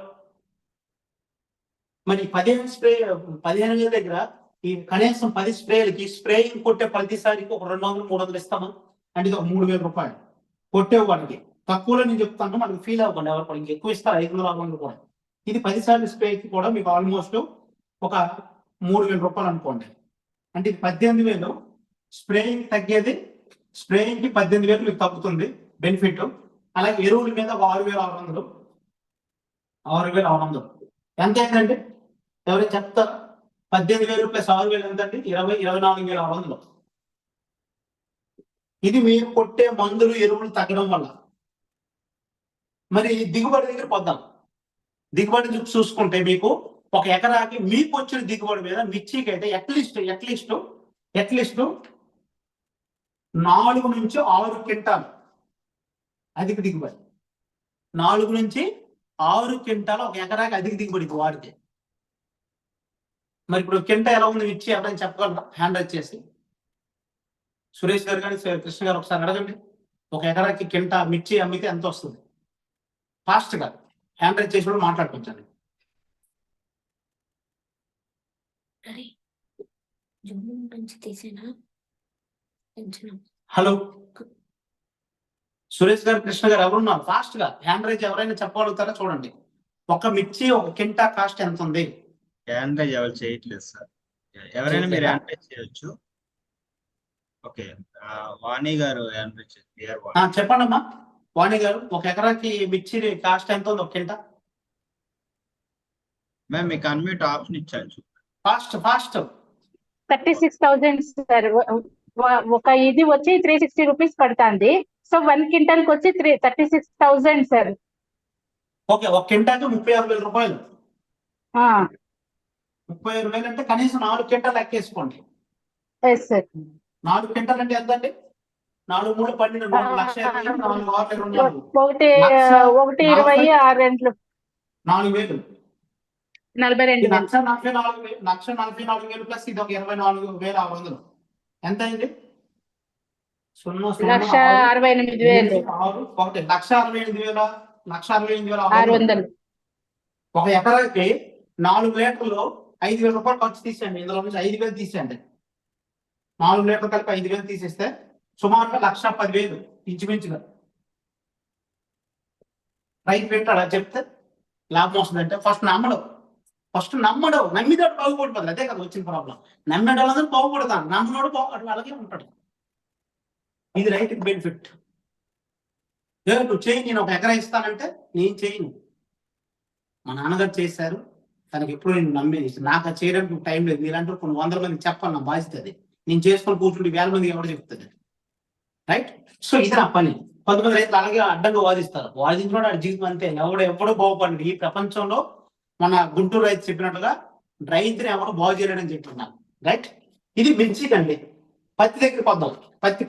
మరి 15,000 దగ్గర ఈ కనీసం 10 స్ప్రేలకి స్ప్రేయింగ్ కొట్టే ప్రతిసారికి ఒక 200-300 ఇస్తామా? అంటే ఇది ఒక 3,000 రూపాయలు కొట్టే వాడికి. తక్కువలో నేను చెప్తాను, మనకి ఫీల్ అవ్వకండి ఎవరు కూడా. ఇంకెక్కువ ఇస్తారు 500 కూడా. ఇది 10 సార్లు స్ప్రేకి కూడా మీకు ఆల్మోస్ట్ ఒక 3,000 రూపాయలు అనుకోండి. అంటే ఇది 18,000. స్ప్రేయింగ్ తగ్గేది, స్ప్రేయింగ్కి 18,000 మీకు తగ్గుతుంది బెనిఫిట్. అలాగే ఎరువుల మీద 6,600 ఎంత అయిందండి? ఎవరైనా చెప్తారా? 18,000 ప్లస్ 6,000 ఎంతండి? 24,600. ఇది మీరు కొట్టే మందులు ఎరువులు తగ్గడం వల్ల. మరి దిగుబడి దగ్గర పోద్దాం. దిగుబడి చూసుకుంటే మీకు ఒక ఎకరాకి మీకు వచ్చిన దిగుబడి మీద మిర్చికి అయితే అట్లీస్ట్ 4 నుంచి 6 క్వింటాల్ అధిక దిగుబడి. 4 నుంచి 6 క్వింటాల్ ఒక ఎకరాకి అధిక దిగుబడి వాడితే. మరి ఇప్పుడు క్వింటా ఎలా ఉంది మిర్చి ఎవరైనా చెప్పగలరా హ్యాండ్ రైజ్ చేసి? సురేష్ గారు కానీ కృష్ణ గారు ఒకసారి అడగండి. ఒక ఎకరాకి క్వింటా మిర్చి అమ్మితే ఎంత వస్తుంది? ఫాస్ట్ గా హ్యాండ్ రైజ్ చేసి కూడా మాట్లాడుకోవచ్చండి. హలో సురేష్ గారు కృష్ణ గారు ఎవరున్నారు? ఫాస్ట్ గా హ్యాండ్ రైజ్ ఎవరైనా చెప్పగలుగుతారా చూడండి. ఒక మిర్చి ఒక క్వింటా కాస్ట్ ఎంత ఉంది? హ్యాండ్ రైజ్ ఎవరు చేయట్లేదు సార్. ఎవరైనా మీరు హ్యాండ్ రైజ్ చేయొచ్చు. ఓకే, వాణి గారు హ్యాండ్ రైజ్ చేయాలి. చెప్పండి అమ్మా వాణి గారు, ఒక ఎకరాకి మిర్చి కాస్ట్ ఎంత ఉంది ఒక క్వింటా? మ్యామ్ మీకు అన్మ్యూట్ ఆప్షన్ ఇచ్చాను. Fast 36,000 sir. ఒక ఇది వచ్చి 360 రూపీస్ పడుతుంది. సో 1 క్వింటల్ కి వచ్చి 36,000 సార్. ఓకే, ఒక క్వింటాకి 36,000 రూపాయలు. 36,000 అంటే కనీసం 4 క్వింటాలు లెక్కేసుకోండి. 4 క్వింటాల్ అంటే ఎంత అండి? 4 3 12 1,20,000 1 20 6 రెంట్లు 4,000 42,000 1,44,000 ప్లస్ ఇది ఒక 24,600 ఎంత అయింది? 1,68,000 1,68,600. ఒక ఎకరాకి 4 లీటర్లు 5,000 రూపాయలు ఖర్చు తీసేయండి. ఇందులో నుంచి 5,000 తీసేయండి. 4 లీటర్లు కలిపి 5,000 తీసేస్తే సుమారుగా 1,10,000 ఇంచుమించుగా. రైతు పెట్టాడా చెప్తే లాభం వస్తుందంటే ఫస్ట్ నమ్మడు నమ్మిదాడు బాగుపడిపోతుంది. అదే కదా వచ్చిన ప్రాబ్లం. నమ్మేడు వాళ్ళందరూ బాగుపడతాను, నమ్మనోడు బాగుపడు అలాగే ఉంటాడు. ఇది రైతుకి బెనిఫిట్. నువ్వు చేయి, నేను ఒక ఎకరా ఇస్తానంటే నేను చేయను. మా నాన్నగారు చేశారు, తనకి ఎప్పుడు నేను నమ్మేది. నాకు అది చేయడానికి టైం లేదు. మీరంటూ కొన్ని 100 మందికి చెప్పాలి, నా బాధ్యత అది. నేను చేసుకొని కూర్చుంటే 1,000 మందికి ఎవరు చెప్తుంది? రైట్. సో ఇది నా పని. కొంతమంది రైతులు అలాగే అడ్డంగా వాదిస్తారు. వాదించడం వాడి జీవితం అంతే. ఎప్పుడూ బాగుపడండి. ఈ ప్రపంచంలో మన గుంటూరు రైతు చెప్పినట్టుగా రైతుని ఎవరు బాగు చేయలేడని చెప్తున్నారు. రైట్. ఇది మిర్చికి అండి. పత్తి దగ్గర పొద్దాం. పత్తి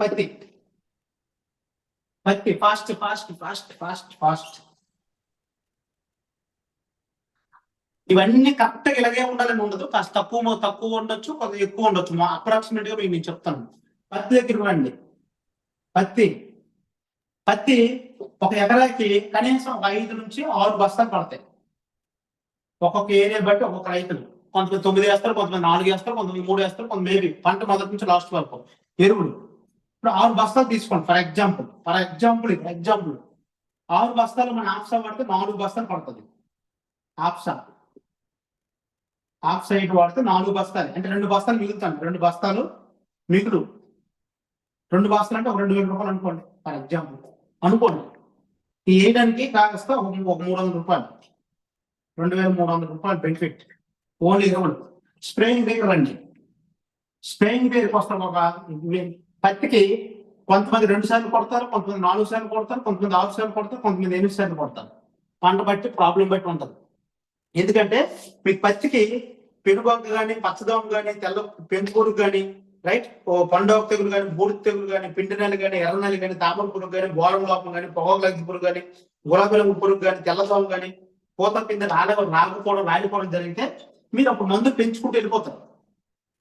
ఫాస్ట్. ఇవన్నీ కరెక్ట్ గా ఇలాగే ఉండాలని ఉండదు. కాస్త తక్కువ ఉండొచ్చు, కొంత ఎక్కువ ఉండొచ్చు. అప్రాక్సిమేట్ గా నేను చెప్తాను. పత్తి దగ్గర రండి. పత్తి ఒక ఎకరాకి కనీసం 5 నుంచి 6 బస్తాలు పడతాయి. ఒక్కొక్క ఏరియా బట్టి ఒక్కొక్క రైతులు కొంతమంది 9 వేస్తారు, కొంతమంది 4 వేస్తారు, కొంతమంది 3 వేస్తారు, కొంత మేబీ పంట మొదటి నుంచి లాస్ట్ వరకు. ఎరువులు ఇప్పుడు 6 బస్తాలు తీసుకోండి. ఫర్ ఎగ్జాంపుల్ 6 బస్తాలు మన ఆప్సా పడితే 4 బస్తాలు పడుతుంది. ఆఫ్ సైడ్ వాడితే 4 బస్తాలు అంటే 2 బస్తాలు మిగులుతాను. 2 బస్తాలు మిగులు. 2 బస్తాలు అంటే ఒక 2,000 రూపాయలు అనుకోండి. ఫర్ ఎగ్జాంపుల్ అనుకోండి. ఈ వేయడానికి కాస్త ఒక 300 రూపాయలు, 2,300 రూపాయలు బెనిఫిట్. ఓన్లీ ఎరువులు. స్ప్రేయింగ్ దగ్గర రండి. స్ప్రేయింగ్ దగ్గరికి వస్తాం. ఒక పత్తికి కొంతమంది 2 సార్లు కొడతారు, కొంతమంది 4 సార్లు కొడతారు, కొంతమంది 6 సార్లు కొడతారు, కొంతమంది 8 సార్లు కొడతారు. పంట బట్టి ప్రాబ్లం బట్టి ఉంటుంది. ఎందుకంటే మీకు పత్తికి పెనుబంక కానీ, పచ్చదోమ కానీ, తెల్ల పెనుపురుగు కానీ, రైట్, పండుగ తెగులు కానీ, బూడిద తెగులు కానీ, పిండి నెల కానీ, ఎర్ర నెల కానీ, తామర పురుగు కానీ, బోరం లోపం కానీ, పొగలగ్గి పురుగు కానీ, గులాబీ రంగు పురుగు కానీ, తెల్లదోమ కానీ, పూత పిండి రాలిపోవడం జరిగితే మీరు అప్పుడు మందులు పెంచుకుంటూ వెళ్ళిపోతారు.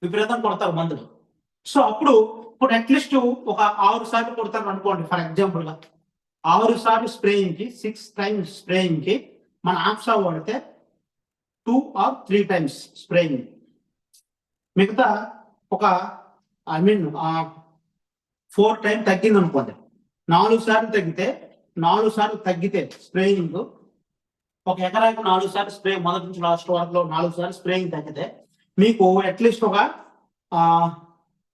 విపరీతం కొడతారు మందులు. సో ఇప్పుడు అట్లీస్ట్ ఒక 6 సార్లు కొడతారు అనుకోండి. ఫర్ ఎగ్జాంపుల్ గా 6 సార్లు స్ప్రేయింగ్ కి 6 టైమ్స్ స్ప్రేయింగ్ కి మన ఆప్సా వాడితే 2 or 3 టైమ్స్ స్ప్రేయింగ్. మిగతా ఒక 4 టైం తగ్గింది అనుకోండి. 4 సార్లు తగ్గితే స్ప్రేయింగ్ ఒక ఎకరాకి 4 సార్లు స్ప్రే మొదటి నుంచి లాస్ట్ వరకు 4 సార్లు స్ప్రేయింగ్ తగ్గితే మీకు అట్లీస్ట్ ఒక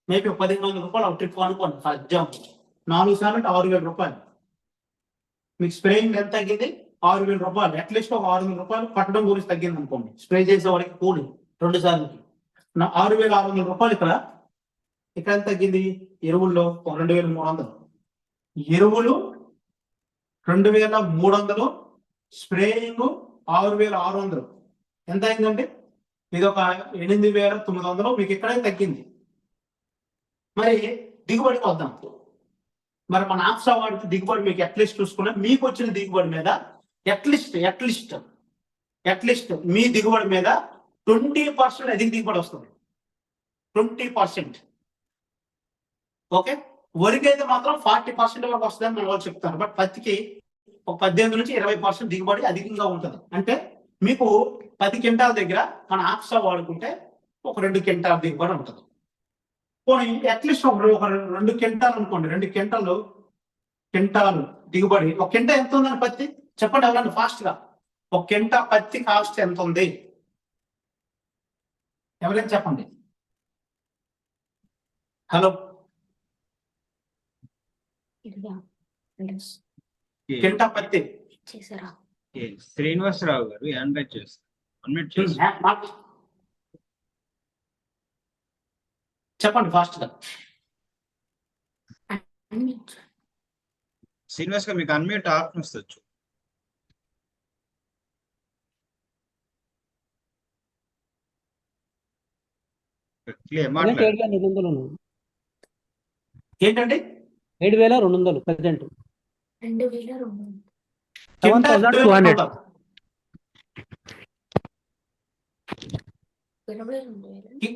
మేబీ 1,500 రూపాయలు ఒక ట్రిప్ అనుకోండి. ఫర్ ఎగ్జాంపుల్ 4 సార్లు అంటే 6,000 రూపాయలు. మీకు స్ప్రేయింగ్ ఎంత తగ్గింది? 6,000 రూపాయలు. అట్లీస్ట్ ఒక 600 రూపాయలు పట్టడం గురించి తగ్గింది అనుకోండి. స్ప్రే చేసే వారికి కూలి 2 సార్లకి 6,600 రూపాయలు. ఇక్కడ ఎంత తగ్గింది? ఎరువుల్లో ఒక 2,300. ఎరువులు 2,300, స్ప్రేయింగ్ 6,600. ఎంత అయిందండి? ఇది ఒక 8,900 మీకు ఇక్కడే తగ్గింది. మరి దిగుబడికి వద్దాం. మరి మన ఆప్సా వాడికి దిగుబడి మీకు అట్లీస్ట్ చూసుకున్నా మీకు వచ్చిన దిగుబడి మీద అట్లీస్ట్ మీ దిగుబడి మీద 20% అధిక దిగుబడి వస్తుంది. 20%. ఓకే, వరికి అయితే మాత్రం 40% వరకు వస్తుందని మన వాళ్ళు చెప్తారు. బట్ పత్తికి ఒక 18 నుంచి 20% దిగుబడి అధికంగా ఉంటుంది. అంటే మీకు 10 క్వింటాల దగ్గర మన ఆప్సా వాడుకుంటే ఒక 2 క్వింటాల దిగుబడి ఉంటుంది. పోనీ అట్లీస్ట్ ఒక 2 క్వింటాలు అనుకోండి. 2 క్వింటాలు దిగుబడి. ఒక క్వింటా ఎంత ఉందని పత్తి చెప్పండి ఎవరన్నా ఫాస్ట్ గా. ఒక క్వింటా పత్తి కాస్ట్ ఎంత ఉంది ఎవరైనా చెప్పండి. హలో, క్వింటా పత్తి శ్రీనివాసరావు గారు హ్యాండ్ చేస్తారు. అన్మ్యూట్ చేస్తారు. చెప్పండి ఫాస్ట్ గా. శ్రీనివాస్ గారు మీకు అన్మ్యూట్ ఆప్షన్ వస్తుంది. మాట్లాడండి. 7,200 ఏంటండి? 7,200 ప్రజెంట్. 2,200. 7,200.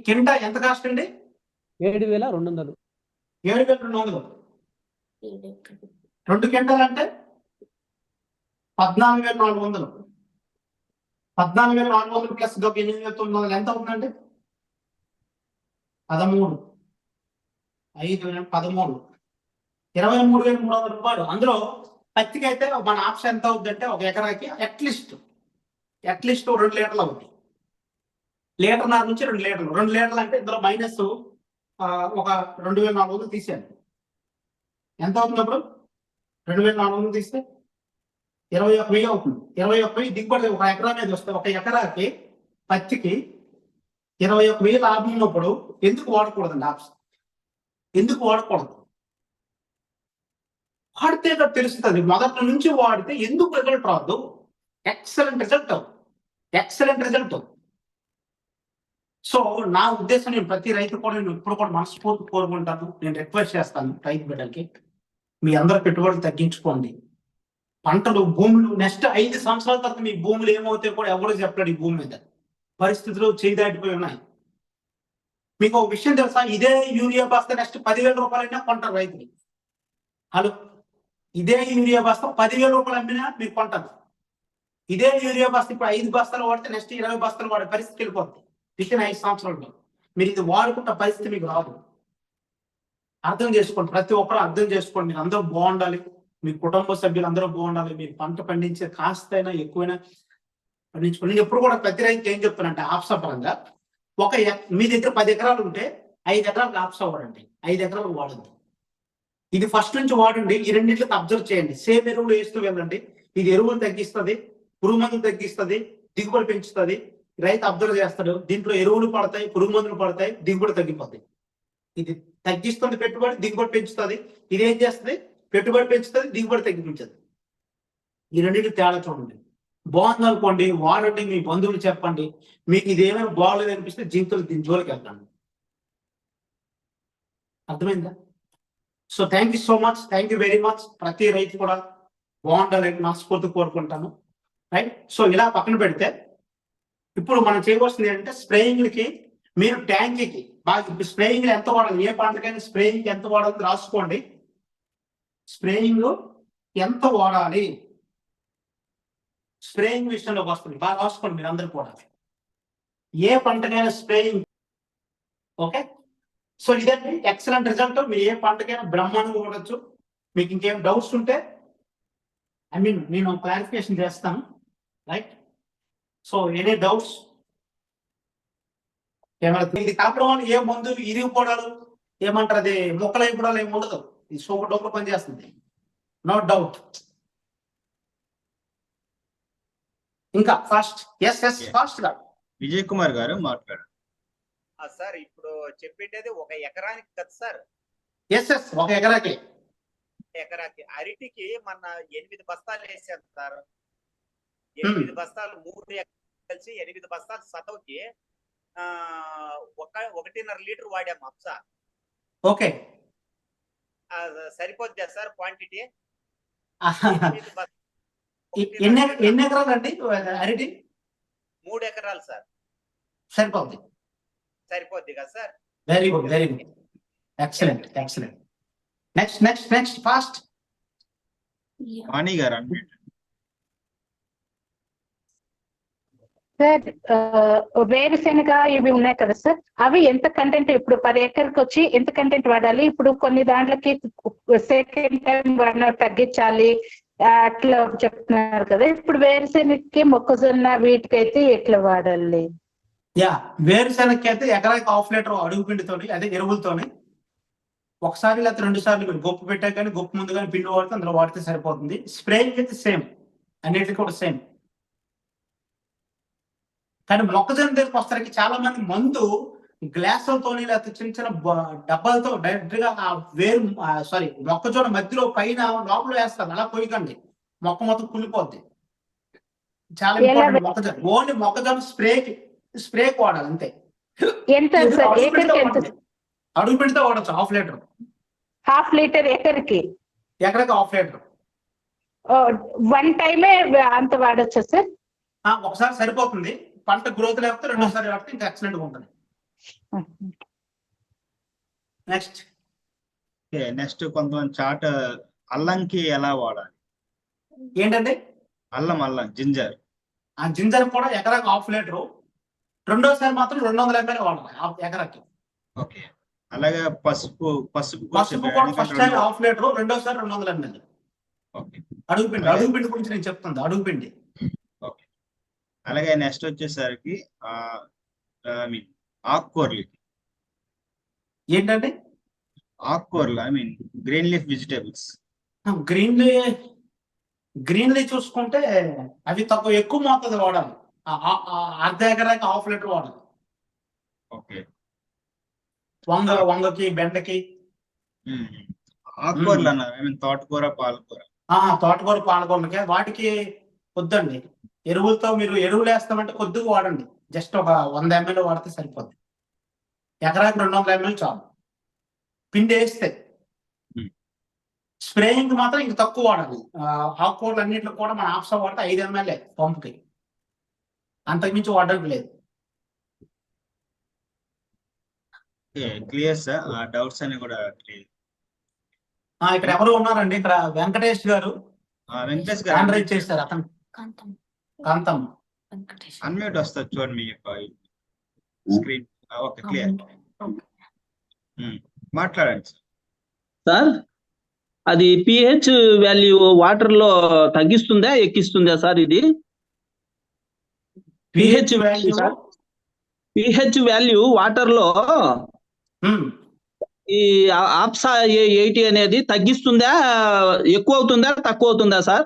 క్వింటా ఎంత కాస్ట్ అండి? 7,200. 7,200. 2 క్వింటాలు అంటే 14,400. 14,400 ప్లస్ 8,900 ఎంత అవుతుందండి? 13, 5, 13, 23,300 రూపాయలు. అందులో పత్తికి అయితే మన ఆప్షన్ ఎంత అవుతుందంటే ఒక ఎకరాకి అట్లీస్ట్ 2 లీటర్లు అవుతుంది. 1.5 నుంచి 2 లీటర్లు. 2 లీటర్లు అంటే ఇందులో మైనస్ ఒక 2,400 తీసేయండి. ఎంత అవుతుంది అప్పుడు? 2,400 తీస్తే 21,000 అవుతుంది. 21,000 దిగుబడి ఒక ఎకరా మీద వస్తే ఒక ఎకరాకి పత్తికి 21,000 లాభం ఉన్నప్పుడు ఎందుకు వాడకూడదండి ఆప్షన్? ఎందుకు వాడకూడదు? వాడితే తెలుస్తుంది. మొదటి నుంచి వాడితే ఎందుకు రిజల్ట్ రాదు? Excellent result. సో నా ఉద్దేశం, నేను ప్రతి రైతు కూడా నేను ఇప్పుడు కూడా మనస్ఫూర్తి కోరుకుంటాను. నేను రిక్వెస్ట్ చేస్తాను రైతు బిడ్డలకి, మీ అందరూ పెట్టుబడులు తగ్గించుకోండి. పంటలు, భూములు నెక్స్ట్ 5 సంవత్సరాల తర్వాత మీ భూములు ఏమవుతాయో కూడా ఎవరు చెప్పలేడు. ఈ భూమి మీద పరిస్థితులు చేయి దాటిపోయి ఉన్నాయి. మీకు ఒక విషయం తెలుసా? ఇదే యూరియా బస్తా నెక్స్ట్ 10,000 రూపాయలైనా కొంటారు రైతులు. హలో, ఇదే యూరియా బస్తా 10,000 రూపాయలు అమ్మినా మీరు కొంటారు. ఇదే యూరియా బస్తా ఇప్పుడు 5 బస్తాలు వాడితే నెక్స్ట్ 20 బస్తాలు వాడే పరిస్థితి వెళ్ళిపోతుంది. వితిన్ 5 సంవత్సరాల్లో మీరు ఇది వాడుకుంటే పరిస్థితి మీకు రాదు. అర్థం చేసుకోండి, ప్రతి ఒక్కరు అర్థం చేసుకోండి. మీరు అందరూ బాగుండాలి, మీ కుటుంబ సభ్యులు అందరూ బాగుండాలి. మీరు పంట పండించే కాస్తైనా ఎక్కువైనా పండించుకోండి. నేను ఎప్పుడు కూడా ప్రతి రైతు ఏం చెప్తానంటే ఆప్సా పరంగా మీ దగ్గర 10 ఎకరాలు ఉంటే 5 ఎకరాలకు ఆప్సా వాడండి, 5 ఎకరాలకు వాడండి. ఇది ఫస్ట్ నుంచి వాడండి. ఈ రెండింటికి అబ్జర్వ్ చేయండి. సేమ్ ఎరువులు వేస్తూ వెళ్ళండి. ఇది ఎరువులు తగ్గిస్తుంది, పురుగు మందులు తగ్గిస్తుంది, దిగుబడి పెంచుతుంది. రైతు అబ్జర్వ్ చేస్తాడు. దీంట్లో ఎరువులు పడతాయి, పురుగు మందులు పడతాయి, దిగుబడి తగ్గిపోతాయి. ఇది తగ్గిస్తుంది పెట్టుబడి, దిగుబడి పెంచుతుంది. ఇది ఏం చేస్తుంది? పెట్టుబడి పెంచుతుంది, దిగుబడి తగ్గించదు. ఈ రెండింటి తేడా చూడండి. బాగుంది అనుకోండి, వాడండి, మీ బంధువులు చెప్పండి. మీకు ఇది ఏమైనా బాగోలేదు అనిపిస్తే జీవితంలో దీని జోలికి వెళ్తాను. అర్థమైందా? So thank you so much, thank you very much. ప్రతి రైతు కూడా బాగుండాలని మనస్ఫూర్తి కోరుకుంటాను. రైట్. సో ఇలా పక్కన పెడితే ఇప్పుడు మనం చేయవలసింది ఏంటంటే స్ప్రేయింగ్లకి మీరు ట్యాంక్కి బాగా స్ప్రేయింగ్ ఎంత వాడాలి, ఏ పంటకైనా స్ప్రేయింగ్ ఎంత వాడాలి రాసుకోండి. స్ప్రేయింగ్ ఎంత వాడాలి, స్ప్రేయింగ్ విషయంలోకి వస్తుంది, బాగా రాసుకోండి మీరు అందరూ కూడా. ఏ పంటకైనా స్ప్రేయింగ్. ఓకే, సో ఇదండి ఎక్సలెంట్ రిజల్ట్. మీరు ఏ పంటకైనా బ్రహ్మాండంగా ఉండొచ్చు. మీకు ఇంకేం డౌట్స్ ఉంటే నేను క్లారిఫికేషన్ చేస్తాను. రైట్. So any doubts? ఇది కాపడం వల్ల ఏ మందు ఇరిగిపోవడాలు ఏమంటారు, అది మొక్కలు అయిపోవడాలు ఏమి ఉండదు. ఇది సూపర్ డూపర్ పని చేస్తుంది, నో డౌట్. ఇంకా ఫాస్ట్ ఫాస్ట్ గా విజయ్ కుమార్ గారు మాట్లాడారు. సార్ ఇప్పుడు చెప్పేది 1 ఎకరానికి కదా సార్? ఎస్ 1 ఎకరాకి. అరటికి మన 8 బస్తాలు వేసాను సార్. 8 బస్తాలు 3 కలిసి 8 బస్తాలు సతవుకి 1.5 లీటర్ వాడాము అప్సా. ఓకే. సరిపోద్దా సార్ క్వాంటిటీ? ఎన్ని ఎకరాలు అండి అరటి? 3 ఎకరాలు సార్. సరిపోద్ది. సరిపోద్ది కదా sir? Very good, very good, excellent, excellent. Next next next fast. Vani గారు అన్మ్యూట్. సార్ వేరుశెనగ ఇవి ఉన్నాయి కదా సార్, అవి ఎంత కంటెంట్ ఇప్పుడు పర్ ఏకర్కి వచ్చి ఎంత కంటెంట్ వాడాలి? ఇప్పుడు కొన్ని దాంట్లకి సెకండ్ టైం వాడిన తగ్గించాలి అట్లా చెప్తున్నారు కదా. ఇప్పుడు వేరుశెనగకి మొక్కజొన్న వీటికైతే ఎట్లా వాడాలి? యా, వేరుశెనగకి అయితే ఎకరాకి 1/2 లీటర్ అడుగు పిండితోని, అదే ఎరువులతోని ఒకసారి లేకపోతే 2 సార్లు మీరు గొప్ప పెట్టాక కానీ గొప్ప ముందు కానీ పిండి వాడితే అందులో వాడితే సరిపోతుంది. స్ప్రేయింగ్ అయితే సేమ్, అన్నిటికీ కూడా సేమ్. కానీ మొక్కజొన్న దగ్గరికి వస్తానికి చాలా మంది మందు గ్లాసులతోని లేకపోతే చిన్న చిన్న డబ్బాలతో డైరెక్ట్ గా ఆ వేరు మొక్కజొన్న మధ్యలో పైన లోపల వేస్తారు. అలా పోయకండి, మొక్క మొత్తం కుళ్ళిపోద్ది. చాలా ఇంపార్టెంట్ మొక్కజొన్న. ఓన్లీ మొక్కజొన్న స్ప్రేకి వాడాలి అంతే. ఎంత సార్ ఏకర్కి ఎంత? అడుగు పిండితో వాడచ్చు 1/2 లీటర్. 1/2 లీటర్ ఏకర్కి? ఎకరాకి 1/2 లీటర్. వన్ టైమే అంత వాడచ్చా సార్? ఒకసారి సరిపోతుంది. పంట గ్రోత్ లేకపోతే 2వ సారి వాడితే ఇంకా ఎక్సలెంట్ గా ఉంటుంది. నెక్స్ట్ నెక్స్ట్ కొంతమంది చాట్ అల్లంకి ఎలా వాడాలి? ఏంటంటే అల్లం జింజర్. ఆ జింజర్ కూడా ఎకరాకి 1/2 లీటర్. 2వ సారి మాత్రం 200 ml వాడాలి ఎకరాకి. ఓకే. అలాగే పసుపు కూడా ఫస్ట్ టైం 1/2 లీటర్, 2వ సారి 200 ml. ఓకే. అడుగు పిండి గురించి నేను చెప్తాను. అడుగు పిండి. ఓకే. అలాగే నెక్స్ట్ వచ్చేసరికి ఆకుకూరలు. ఏంటంటే ఆకుకూరలు గ్రీన్ లీఫ్ వెజిటేబుల్స్. గ్రీన్లీ చూసుకుంటే అవి ఎక్కువ మోతాదు వాడాలి. 1/2 ఎకరాకి 1/2 లీటర్ వాడాలి. ఓకే. వంగకి బెండకి ఆకుకూరలు అన్నారు. తోటకూర పాలకూర. తోటకూర పాలకూరలకి వాటికి వద్దండి. ఎరువులతో మీరు ఎరువులు వేస్తామంటే కొద్దిగా వాడండి. జస్ట్ ఒక 100 ml వాడితే సరిపోద్ది. ఎకరాకి 200 ml చాలు పిండి వేస్తే. స్ప్రేయింగ్ మాత్రం ఇంక తక్కువ వాడాలి. ఆకుకూరలు అన్నింటిలో కూడా మన ఆప్సా వాడితే 5 ml పంపుకి, అంతకుమించి వాడడానికి లేదు. క్లియర్ సార్, ఆ డౌట్స్ అన్ని కూడా క్లియర్. ఇక్కడ ఎవరు ఉన్నారండి? ఇక్కడ వెంకటేష్ గారు వెంకటేష్ హ్యాండ్ గారు రైజ్ చేస్తారు. అతను కాంతం అన్మ్యూట్ వస్తుంది చూడండి మీ యొక్క స్క్రీన్. Okay, clear. మాట్లాడండి సార్. అది పిహెచ్ వాల్యూ వాటర్ లో తగ్గిస్తుందా ఎక్కిస్తుందా సార్? ఇది pH value sir. PH value water లో ఈ ఆప్సా 80 అనేది తగ్గిస్తుందా, ఎక్కువ అవుతుందా, తక్కువ అవుతుందా సార్?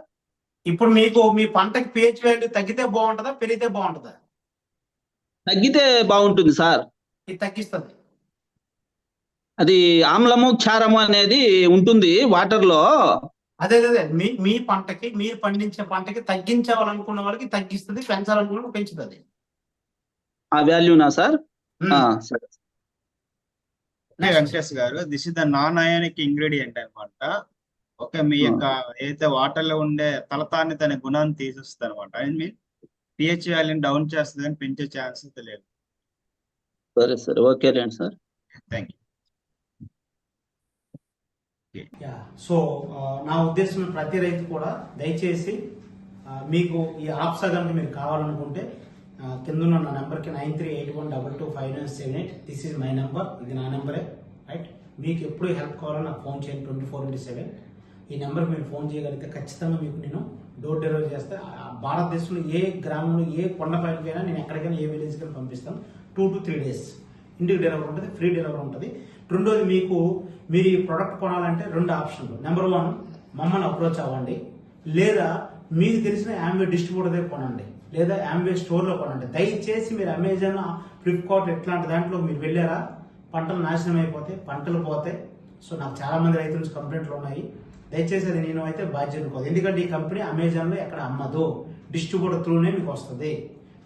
ఇప్పుడు మీకు మీ పంటకి పిహెచ్ వాల్యూ తగ్గితే బాగుంటుందా, పెరిగితే బాగుంటుందా? తగ్గితే బాగుంటుంది సార్. ఇది తగ్గిస్తుంది. అది ఆమ్లము క్షారము అనేది ఉంటుంది వాటర్ లో. అదే మీ పంటకి, మీరు పండించే పంటకి తగ్గించాలనుకున్న వాళ్ళకి తగ్గిస్తుంది, పెంచాలనుకున్న వాళ్ళకి పెంచుతుంది. ఆ వాల్యూనా సార్? సరే. వెంకటేష్ గారు, this is the non ionic ingredient అనమాట. ఓకే, మీ యొక్క ఏదైతే వాటర్ లో ఉండే తలతాన్ని అనే గుణాన్ని తీసేస్తుంది అనమాట. పిహెచ్ వాల్యూని డౌన్ చేస్తుంది కానీ పెంచే ఛాన్సెస్ లేదు. సరే సరే, ఓకే రండి సార్. Thank you. సో నా ఉద్దేశం ప్రతి రైతు కూడా దయచేసి మీకు ఈ ఆప్సా కనుక మీరు కావాలనుకుంటే కింద ఉన్న నా నెంబర్కి 9381225978. This is my number. ఇది నా నెంబరే, రైట్? మీకు ఎప్పుడు హెల్ప్ కావాలో నాకు ఫోన్ చేయండి 24/7. ఈ నెంబర్కి మీరు ఫోన్ చేయగలిగితే ఖచ్చితంగా మీకు నేను డోర్ డెలివరీ చేస్తే. భారతదేశంలో ఏ గ్రామంలో ఏ కొండపైకైనా నేను ఎక్కడికైనా ఏ విలేజ్కి పంపిస్తాను. 2 to 3 days ఇంటికి డెలివరీ ఉంటుంది, ఫ్రీ డెలివరీ ఉంటుంది. రెండోది, మీరు ఈ ప్రోడక్ట్ కొనాలంటే 2 ఆప్షన్లు. నెంబర్ 1, మమ్మల్ని అప్రోచ్ అవ్వండి, లేదా మీకు తెలిసిన యాంబే డిస్ట్రిబ్యూటర్ దగ్గర కొనండి, లేదా యాంబే స్టోర్లో కొనండి. దయచేసి మీరు అమెజాన్, ఫ్లిప్కార్ట్ ఇట్లాంటి దాంట్లో మీరు వెళ్ళారా, పంటలు నాశనం అయిపోతాయి, పంటలు పోతాయి. సో నాకు చాలా మంది రైతుల నుంచి కంప్లైంట్లు ఉన్నాయి. దయచేసి అది నేను అయితే బాధ్యత అనుకోదు. ఎందుకంటే ఈ కంపెనీ అమెజాన్లో ఎక్కడ అమ్మదు, డిస్ట్రిబ్యూటర్ త్రూనే మీకు వస్తుంది.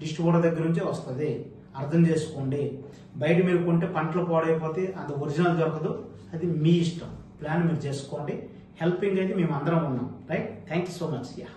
డిస్ట్రిబ్యూటర్ దగ్గర నుంచే వస్తుంది, అర్థం చేసుకోండి. బయట మీరు కొంటే పంటలు పాడైపోతే అది ఒరిజినల్ దొరకదు, అది మీ ఇష్టం, ప్లాన్ మీరు చేసుకోండి. హెల్పింగ్ అయితే మేము అందరం ఉన్నాం. Right, thank you so much. Yeah.